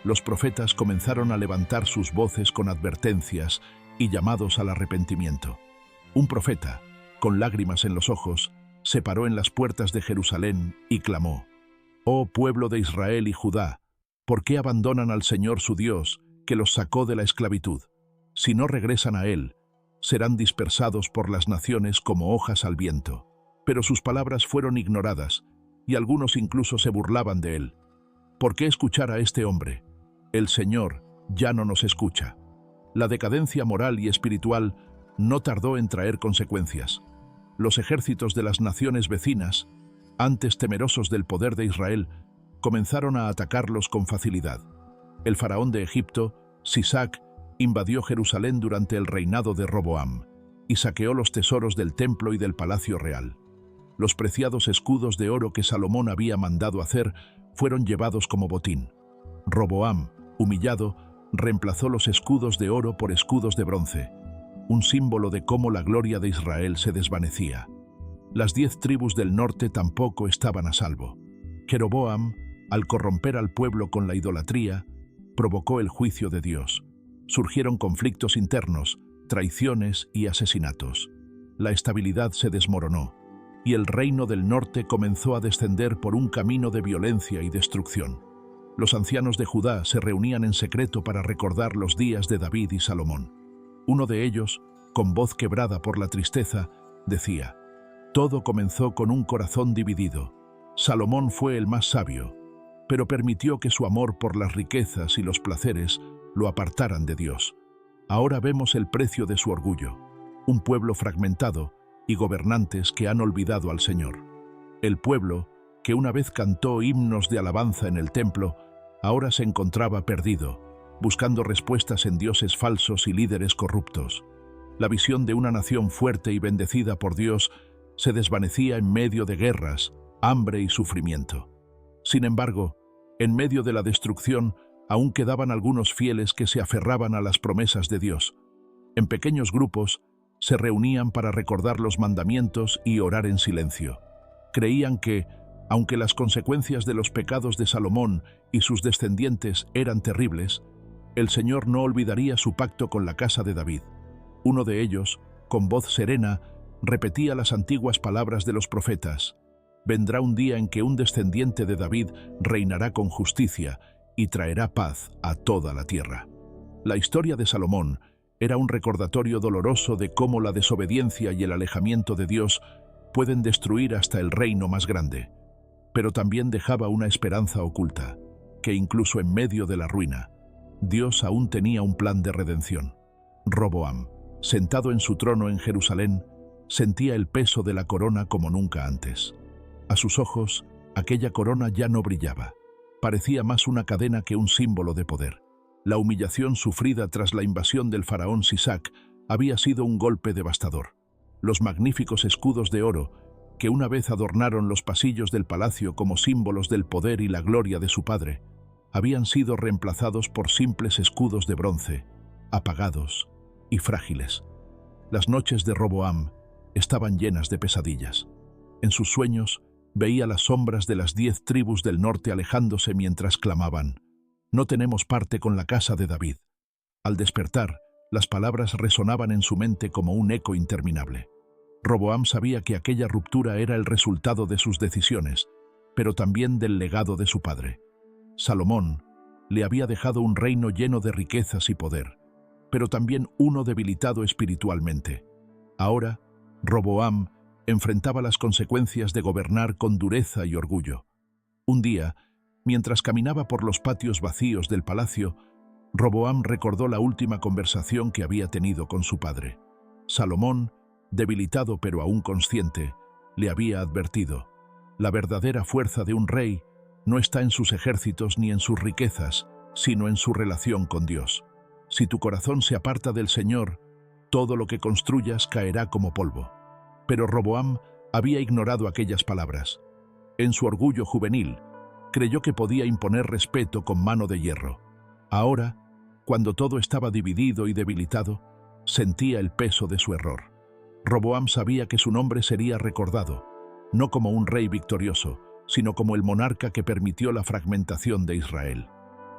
S1: Los profetas comenzaron a levantar sus voces con advertencias y llamados al arrepentimiento. Un profeta, con lágrimas en los ojos, se paró en las puertas de Jerusalén y clamó: «Oh pueblo de Israel y Judá, ¿por qué abandonan al Señor su Dios, que los sacó de la esclavitud? Si no regresan a Él, serán dispersados por las naciones como hojas al viento». Pero sus palabras fueron ignoradas, y algunos incluso se burlaban de él. ¿Por qué escuchar a este hombre? El Señor ya no nos escucha. La decadencia moral y espiritual no tardó en traer consecuencias. Los ejércitos de las naciones vecinas, antes temerosos del poder de Israel, comenzaron a atacarlos con facilidad. El faraón de Egipto, Sisac, invadió Jerusalén durante el reinado de Roboam y saqueó los tesoros del templo y del palacio real. Los preciados escudos de oro que Salomón había mandado hacer fueron llevados como botín. Roboam, humillado, reemplazó los escudos de oro por escudos de bronce, un símbolo de cómo la gloria de Israel se desvanecía. Las 10 tribus del norte tampoco estaban a salvo. Jeroboam, al corromper al pueblo con la idolatría, provocó el juicio de Dios. Surgieron conflictos internos, traiciones y asesinatos. La estabilidad se desmoronó, y el reino del norte comenzó a descender por un camino de violencia y destrucción. Los ancianos de Judá se reunían en secreto para recordar los días de David y Salomón. Uno de ellos, con voz quebrada por la tristeza, decía: «Todo comenzó con un corazón dividido. Salomón fue el más sabio, pero permitió que su amor por las riquezas y los placeres lo apartaran de Dios. Ahora vemos el precio de su orgullo, un pueblo fragmentado y gobernantes que han olvidado al Señor. El pueblo, que una vez cantó himnos de alabanza en el templo, ahora se encontraba perdido, buscando respuestas en dioses falsos y líderes corruptos. La visión de una nación fuerte y bendecida por Dios se desvanecía en medio de guerras, hambre y sufrimiento. Sin embargo, en medio de la destrucción, aún quedaban algunos fieles que se aferraban a las promesas de Dios. En pequeños grupos, se reunían para recordar los mandamientos y orar en silencio. Creían que, aunque las consecuencias de los pecados de Salomón y sus descendientes eran terribles, el Señor no olvidaría su pacto con la casa de David. Uno de ellos, con voz serena, repetía las antiguas palabras de los profetas: «Vendrá un día en que un descendiente de David reinará con justicia y traerá paz a toda la tierra». La historia de Salomón era un recordatorio doloroso de cómo la desobediencia y el alejamiento de Dios pueden destruir hasta el reino más grande. Pero también dejaba una esperanza oculta, que incluso en medio de la ruina, Dios aún tenía un plan de redención. Roboam, sentado en su trono en Jerusalén, sentía el peso de la corona como nunca antes. A sus ojos, aquella corona ya no brillaba. Parecía más una cadena que un símbolo de poder. La humillación sufrida tras la invasión del faraón Sisac había sido un golpe devastador. Los magníficos escudos de oro, que una vez adornaron los pasillos del palacio como símbolos del poder y la gloria de su padre, habían sido reemplazados por simples escudos de bronce, apagados y frágiles. Las noches de Roboam estaban llenas de pesadillas. En sus sueños, Veía las sombras de las 10 tribus del norte alejándose mientras clamaban: «No tenemos parte con la casa de David». Al despertar, las palabras resonaban en su mente como un eco interminable. Roboam sabía que aquella ruptura era el resultado de sus decisiones, pero también del legado de su padre. Salomón le había dejado un reino lleno de riquezas y poder, pero también uno debilitado espiritualmente. Ahora, Roboam enfrentaba las consecuencias de gobernar con dureza y orgullo. Un día, mientras caminaba por los patios vacíos del palacio, Roboam recordó la última conversación que había tenido con su padre. Salomón, debilitado pero aún consciente, le había advertido: «La verdadera fuerza de un rey no está en sus ejércitos ni en sus riquezas, sino en su relación con Dios. Si tu corazón se aparta del Señor, todo lo que construyas caerá como polvo». Pero Roboam había ignorado aquellas palabras. En su orgullo juvenil, creyó que podía imponer respeto con mano de hierro. Ahora, cuando todo estaba dividido y debilitado, sentía el peso de su error. Roboam sabía que su nombre sería recordado, no como un rey victorioso, sino como el monarca que permitió la fragmentación de Israel.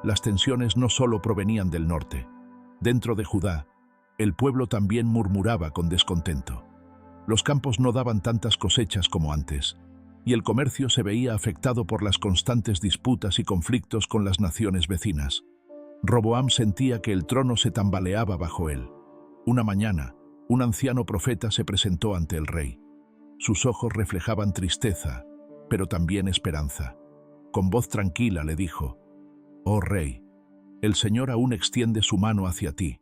S1: Las tensiones no solo provenían del norte. Dentro de Judá, el pueblo también murmuraba con descontento. Los campos no daban tantas cosechas como antes, y el comercio se veía afectado por las constantes disputas y conflictos con las naciones vecinas. Roboam sentía que el trono se tambaleaba bajo él. Una mañana, un anciano profeta se presentó ante el rey. Sus ojos reflejaban tristeza, pero también esperanza. Con voz tranquila le dijo: «Oh rey, el Señor aún extiende su mano hacia ti.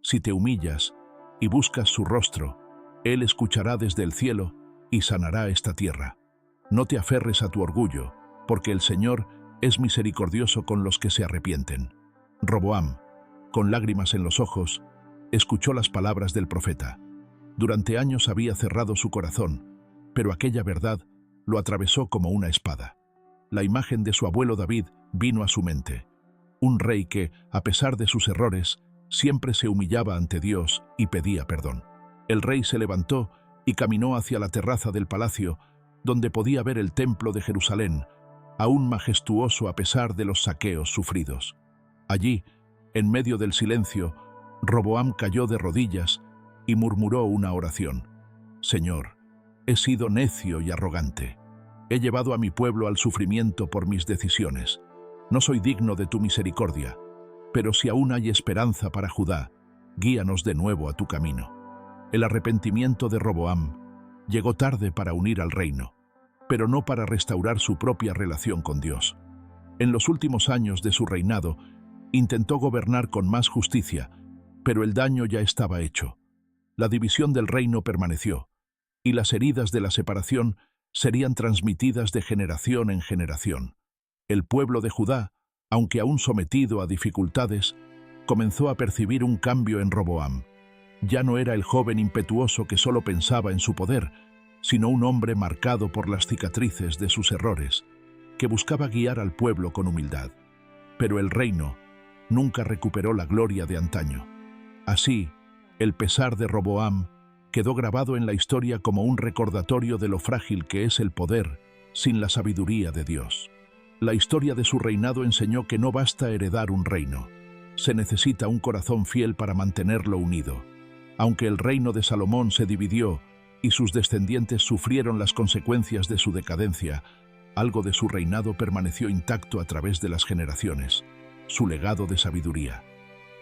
S1: Si te humillas y buscas su rostro, Él escuchará desde el cielo y sanará esta tierra. No te aferres a tu orgullo, porque el Señor es misericordioso con los que se arrepienten». Roboam, con lágrimas en los ojos, escuchó las palabras del profeta. Durante años había cerrado su corazón, pero aquella verdad lo atravesó como una espada. La imagen de su abuelo David vino a su mente. Un rey que, a pesar de sus errores, siempre se humillaba ante Dios y pedía perdón. El rey se levantó y caminó hacia la terraza del palacio, donde podía ver el templo de Jerusalén, aún majestuoso a pesar de los saqueos sufridos. Allí, en medio del silencio, Roboam cayó de rodillas y murmuró una oración: «Señor, he sido necio y arrogante. He llevado a mi pueblo al sufrimiento por mis decisiones. No soy digno de tu misericordia, pero si aún hay esperanza para Judá, guíanos de nuevo a tu camino». El arrepentimiento de Roboam llegó tarde para unir al reino, pero no para restaurar su propia relación con Dios. En los últimos años de su reinado, intentó gobernar con más justicia, pero el daño ya estaba hecho. La división del reino permaneció, y las heridas de la separación serían transmitidas de generación en generación. El pueblo de Judá, aunque aún sometido a dificultades, comenzó a percibir un cambio en Roboam. Ya no era el joven impetuoso que solo pensaba en su poder, sino un hombre marcado por las cicatrices de sus errores, que buscaba guiar al pueblo con humildad. Pero el reino nunca recuperó la gloria de antaño. Así, el pesar de Roboam quedó grabado en la historia como un recordatorio de lo frágil que es el poder sin la sabiduría de Dios. La historia de su reinado enseñó que no basta heredar un reino, se necesita un corazón fiel para mantenerlo unido. Aunque el reino de Salomón se dividió y sus descendientes sufrieron las consecuencias de su decadencia, algo de su reinado permaneció intacto a través de las generaciones: su legado de sabiduría.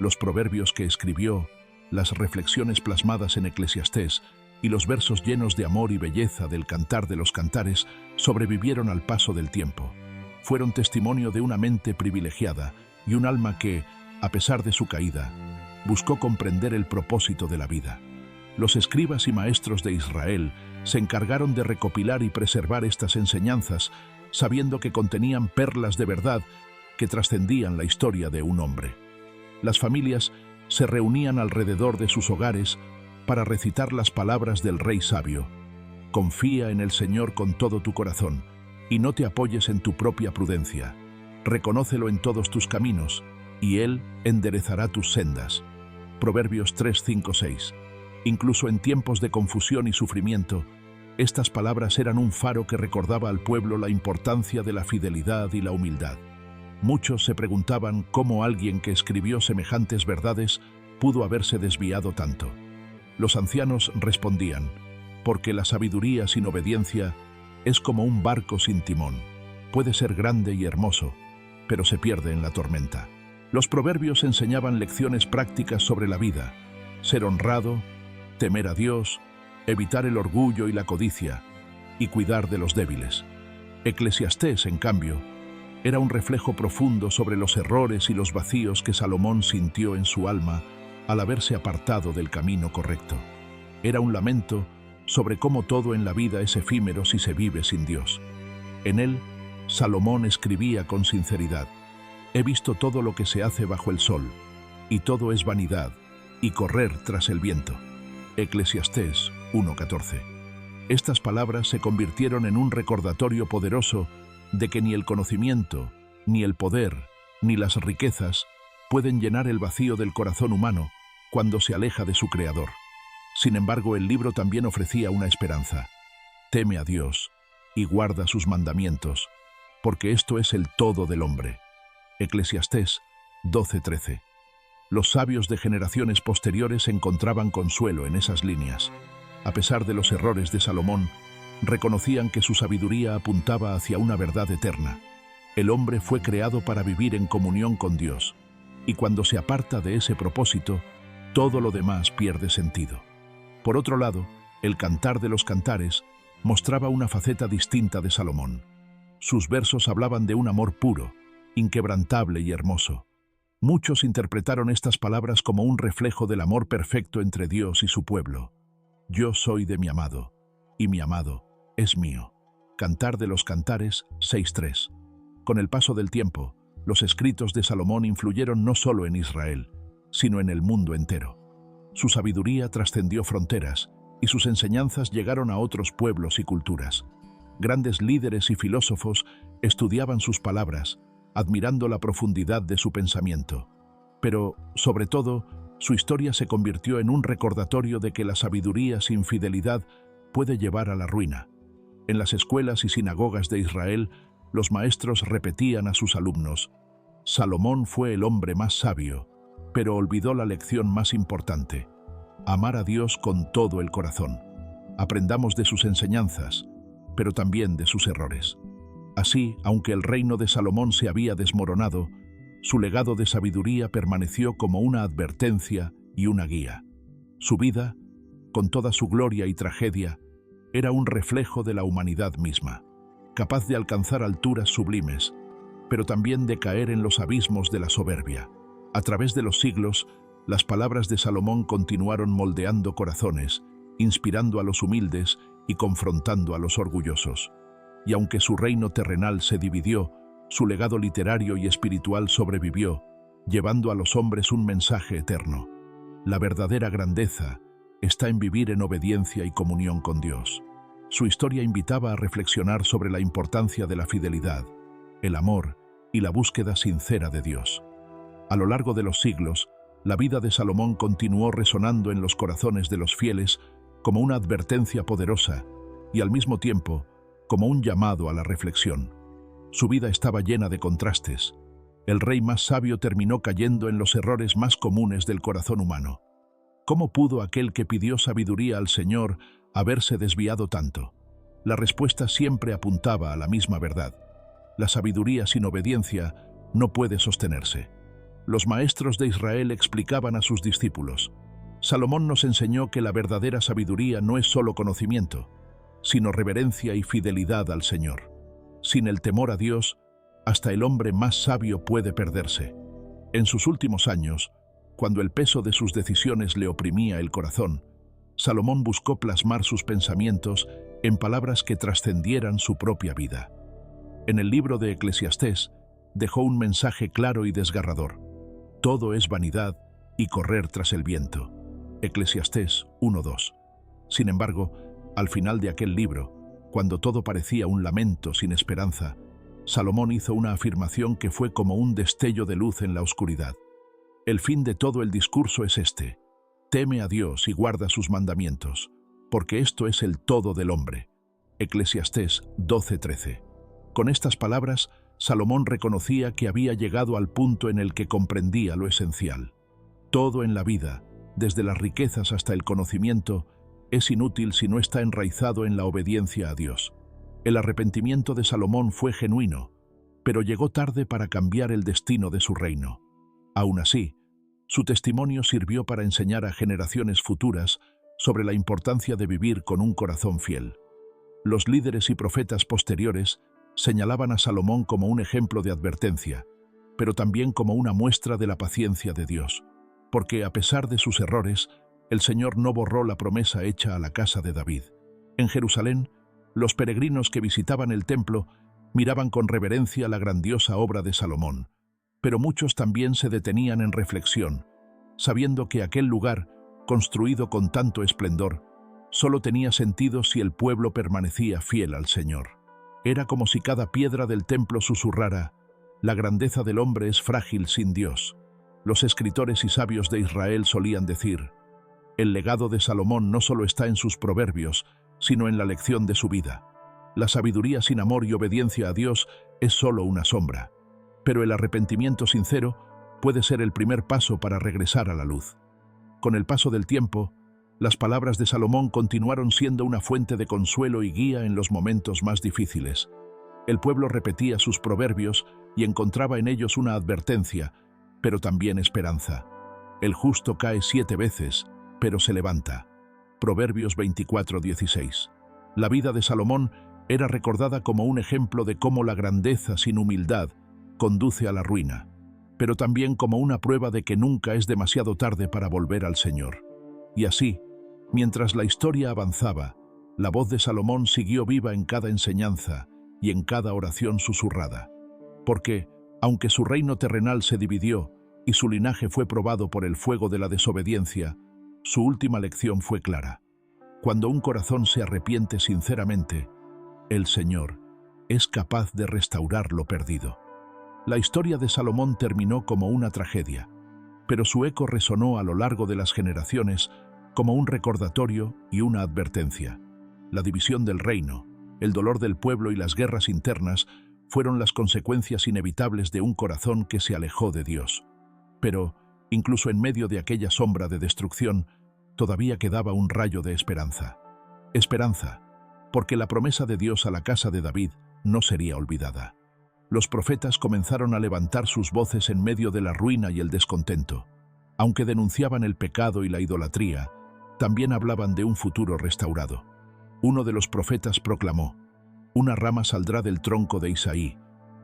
S1: Los proverbios que escribió, las reflexiones plasmadas en Eclesiastés y los versos llenos de amor y belleza del Cantar de los Cantares sobrevivieron al paso del tiempo. Fueron testimonio de una mente privilegiada y un alma que, a pesar de su caída, buscó comprender el propósito de la vida. Los escribas y maestros de Israel se encargaron de recopilar y preservar estas enseñanzas, sabiendo que contenían perlas de verdad que trascendían la historia de un hombre. Las familias se reunían alrededor de sus hogares para recitar las palabras del rey sabio: «Confía en el Señor con todo tu corazón y no te apoyes en tu propia prudencia. Reconócelo en todos tus caminos y Él enderezará tus sendas». Proverbios 3, 5, 6. Incluso en tiempos de confusión y sufrimiento, Estas palabras eran un faro que recordaba al pueblo la importancia de la fidelidad y la humildad. Muchos se preguntaban cómo alguien que escribió semejantes verdades pudo haberse desviado tanto. Los ancianos respondían: porque la sabiduría sin obediencia es como un barco sin timón. Puede ser grande y hermoso, pero se pierde en la tormenta. Los proverbios enseñaban lecciones prácticas sobre la vida: ser honrado, temer a Dios, evitar el orgullo y la codicia, y cuidar de los débiles. Eclesiastés, en cambio, era un reflejo profundo sobre los errores y los vacíos que Salomón sintió en su alma al haberse apartado del camino correcto. Era un lamento sobre cómo todo en la vida es efímero si se vive sin Dios. En él, Salomón escribía con sinceridad: he visto todo lo que se hace bajo el sol, y todo es vanidad, y correr tras el viento. Eclesiastés 1:14. Estas palabras se convirtieron en un recordatorio poderoso de que ni el conocimiento, ni el poder, ni las riquezas pueden llenar el vacío del corazón humano cuando se aleja de su Creador. Sin embargo, el libro también ofrecía una esperanza: teme a Dios y guarda sus mandamientos, porque esto es el todo del hombre. Eclesiastés 12:13. Los sabios de generaciones posteriores encontraban consuelo en esas líneas. A pesar de los errores de Salomón, reconocían que su sabiduría apuntaba hacia una verdad eterna. El hombre fue creado para vivir en comunión con Dios, y cuando se aparta de ese propósito, todo lo demás pierde sentido. Por otro lado, el Cantar de los Cantares mostraba una faceta distinta de Salomón. Sus versos hablaban de un amor puro, inquebrantable y hermoso. Muchos interpretaron estas palabras como un reflejo del amor perfecto entre Dios y su pueblo. Yo soy de mi amado, y mi amado es mío. Cantar de los Cantares 6:3. Con el paso del tiempo, los escritos de Salomón influyeron no solo en Israel, sino en el mundo entero. Su sabiduría trascendió fronteras, y sus enseñanzas llegaron a otros pueblos y culturas. Grandes líderes y filósofos estudiaban sus palabras, admirando la profundidad de su pensamiento. Pero, sobre todo, su historia se convirtió en un recordatorio de que la sabiduría sin fidelidad puede llevar a la ruina. En las escuelas y sinagogas de Israel, los maestros repetían a sus alumnos: Salomón fue el hombre más sabio, pero olvidó la lección más importante: amar a Dios con todo el corazón. Aprendamos de sus enseñanzas, pero también de sus errores. Así, aunque el reino de Salomón se había desmoronado, su legado de sabiduría permaneció como una advertencia y una guía. Su vida, con toda su gloria y tragedia, era un reflejo de la humanidad misma, capaz de alcanzar alturas sublimes, pero también de caer en los abismos de la soberbia. A través de los siglos, las palabras de Salomón continuaron moldeando corazones, inspirando a los humildes y confrontando a los orgullosos. Y aunque su reino terrenal se dividió, su legado literario y espiritual sobrevivió, llevando a los hombres un mensaje eterno. La verdadera grandeza está en vivir en obediencia y comunión con Dios. Su historia invitaba a reflexionar sobre la importancia de la fidelidad, el amor y la búsqueda sincera de Dios. A lo largo de los siglos, la vida de Salomón continuó resonando en los corazones de los fieles como una advertencia poderosa y al mismo tiempo como un llamado a la reflexión. Su vida estaba llena de contrastes. El rey más sabio terminó cayendo en los errores más comunes del corazón humano. ¿Cómo pudo aquel que pidió sabiduría al Señor haberse desviado tanto? La respuesta siempre apuntaba a la misma verdad: la sabiduría sin obediencia no puede sostenerse. Los maestros de Israel explicaban a sus discípulos: Salomón nos enseñó que la verdadera sabiduría no es solo conocimiento, sino reverencia y fidelidad al Señor. Sin el temor a Dios, hasta el hombre más sabio puede perderse. En sus últimos años, cuando el peso de sus decisiones le oprimía el corazón, Salomón buscó plasmar sus pensamientos en palabras que trascendieran su propia vida. En el libro de Eclesiastés, dejó un mensaje claro y desgarrador: todo es vanidad y correr tras el viento. Eclesiastés 1:2. Sin embargo, al final de aquel libro, cuando todo parecía un lamento sin esperanza, Salomón hizo una afirmación que fue como un destello de luz en la oscuridad. El fin de todo el discurso es este: teme a Dios y guarda sus mandamientos, porque esto es el todo del hombre. Eclesiastés 12:13. Con estas palabras, Salomón reconocía que había llegado al punto en el que comprendía lo esencial. Todo en la vida, desde las riquezas hasta el conocimiento, es inútil si no está enraizado en la obediencia a Dios. El arrepentimiento de Salomón fue genuino, pero llegó tarde para cambiar el destino de su reino. Aún así, su testimonio sirvió para enseñar a generaciones futuras sobre la importancia de vivir con un corazón fiel. Los líderes y profetas posteriores señalaban a Salomón como un ejemplo de advertencia, pero también como una muestra de la paciencia de Dios, porque a pesar de sus errores, el Señor no borró la promesa hecha a la casa de David. En Jerusalén, los peregrinos que visitaban el templo miraban con reverencia la grandiosa obra de Salomón, pero muchos también se detenían en reflexión, sabiendo que aquel lugar, construido con tanto esplendor, solo tenía sentido si el pueblo permanecía fiel al Señor. Era como si cada piedra del templo susurrara: la grandeza del hombre es frágil sin Dios. Los escritores y sabios de Israel solían decir: el legado de Salomón no solo está en sus proverbios, sino en la lección de su vida. La sabiduría sin amor y obediencia a Dios es solo una sombra, pero el arrepentimiento sincero puede ser el primer paso para regresar a la luz. Con el paso del tiempo, las palabras de Salomón continuaron siendo una fuente de consuelo y guía en los momentos más difíciles. El pueblo repetía sus proverbios y encontraba en ellos una advertencia, pero también esperanza. El justo cae 7 veces, pero se levanta. Proverbios 24:16. La vida de Salomón era recordada como un ejemplo de cómo la grandeza sin humildad conduce a la ruina, pero también como una prueba de que nunca es demasiado tarde para volver al Señor. Y así, mientras la historia avanzaba, la voz de Salomón siguió viva en cada enseñanza y en cada oración susurrada. Porque, aunque su reino terrenal se dividió y su linaje fue probado por el fuego de la desobediencia, su última lección fue clara. Cuando un corazón se arrepiente sinceramente, el Señor es capaz de restaurar lo perdido. La historia de Salomón terminó como una tragedia, pero su eco resonó a lo largo de las generaciones como un recordatorio y una advertencia. La división del reino, el dolor del pueblo y las guerras internas fueron las consecuencias inevitables de un corazón que se alejó de Dios. Pero, incluso en medio de aquella sombra de destrucción, todavía quedaba un rayo de esperanza. Esperanza, porque la promesa de Dios a la casa de David no sería olvidada. Los profetas comenzaron a levantar sus voces en medio de la ruina y el descontento. Aunque denunciaban el pecado y la idolatría, también hablaban de un futuro restaurado. Uno de los profetas proclamó: una rama saldrá del tronco de Isaí,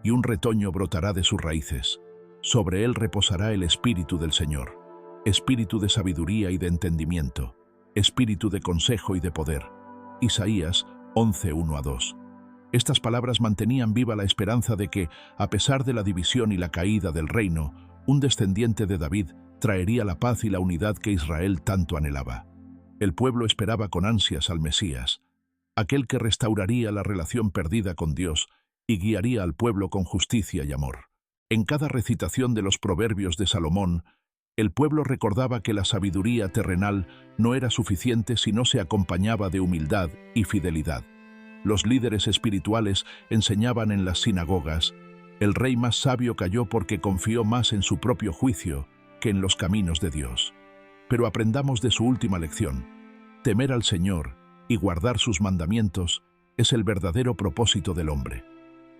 S1: y un retoño brotará de sus raíces. Sobre él reposará el Espíritu del Señor, espíritu de sabiduría y de entendimiento, espíritu de consejo y de poder. Isaías 11:1-2. Estas palabras mantenían viva la esperanza de que, a pesar de la división y la caída del reino, un descendiente de David traería la paz y la unidad que Israel tanto anhelaba. El pueblo esperaba con ansias al Mesías, aquel que restauraría la relación perdida con Dios y guiaría al pueblo con justicia y amor. En cada recitación de los proverbios de Salomón, el pueblo recordaba que la sabiduría terrenal no era suficiente si no se acompañaba de humildad y fidelidad. Los líderes espirituales enseñaban en las sinagogas: el rey más sabio cayó porque confió más en su propio juicio que en los caminos de Dios. Pero aprendamos de su última lección: temer al Señor y guardar sus mandamientos es el verdadero propósito del hombre.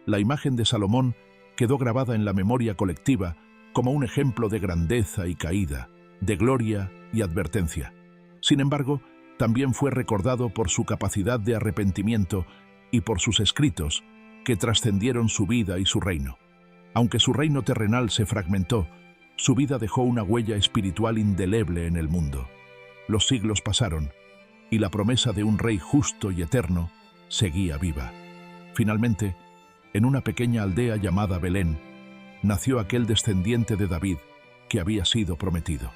S1: La imagen de Salomón quedó grabada en la memoria colectiva como un ejemplo de grandeza y caída, de gloria y advertencia. Sin embargo, también fue recordado por su capacidad de arrepentimiento y por sus escritos, que trascendieron su vida y su reino. Aunque su reino terrenal se fragmentó, su vida dejó una huella espiritual indeleble en el mundo. Los siglos pasaron, y la promesa de un rey justo y eterno seguía viva. Finalmente, en una pequeña aldea llamada Belén, nació aquel descendiente de David que había sido prometido.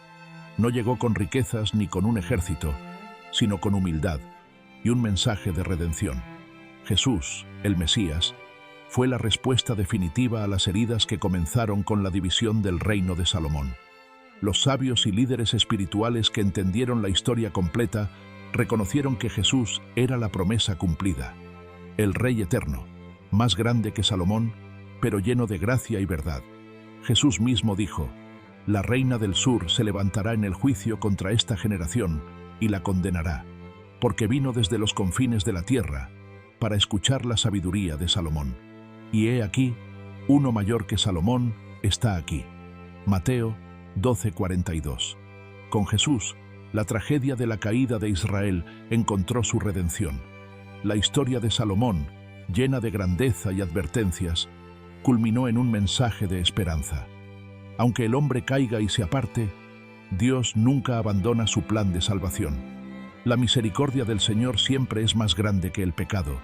S1: No llegó con riquezas ni con un ejército, sino con humildad y un mensaje de redención. Jesús, el Mesías, fue la respuesta definitiva a las heridas que comenzaron con la división del reino de Salomón. Los sabios y líderes espirituales que entendieron la historia completa reconocieron que Jesús era la promesa cumplida. el Rey eterno, más grande que Salomón, pero lleno de gracia y verdad. Jesús mismo dijo: la reina del sur se levantará en el juicio contra esta generación y la condenará, porque vino desde los confines de la tierra para escuchar la sabiduría de Salomón. Y he aquí, uno mayor que Salomón está aquí. Mateo 12:42. Con Jesús, la tragedia de la caída de Israel encontró su redención. La historia de Salomón, llena de grandeza y advertencias, culminó en un mensaje de esperanza. Aunque el hombre caiga y se aparte, Dios nunca abandona su plan de salvación. La misericordia del Señor siempre es más grande que el pecado,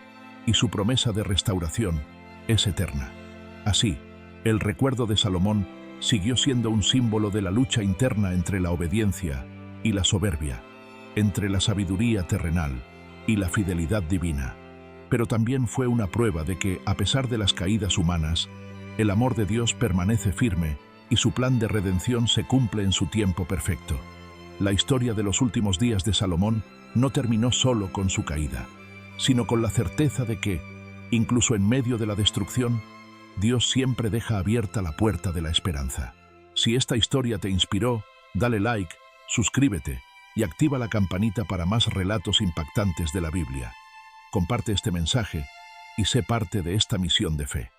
S1: y su promesa de restauración es eterna. Así, el recuerdo de Salomón siguió siendo un símbolo de la lucha interna entre la obediencia y la soberbia, entre la sabiduría terrenal y la fidelidad divina. Pero también fue una prueba de que, a pesar de las caídas humanas, el amor de Dios permanece firme y su plan de redención se cumple en su tiempo perfecto. La historia de los últimos días de Salomón no terminó solo con su caída, sino con la certeza de que, incluso en medio de la destrucción, Dios siempre deja abierta la puerta de la esperanza. Si esta historia te inspiró, dale like, suscríbete y activa la campanita para más relatos impactantes de la Biblia. Comparte este mensaje y sé parte de esta misión de fe.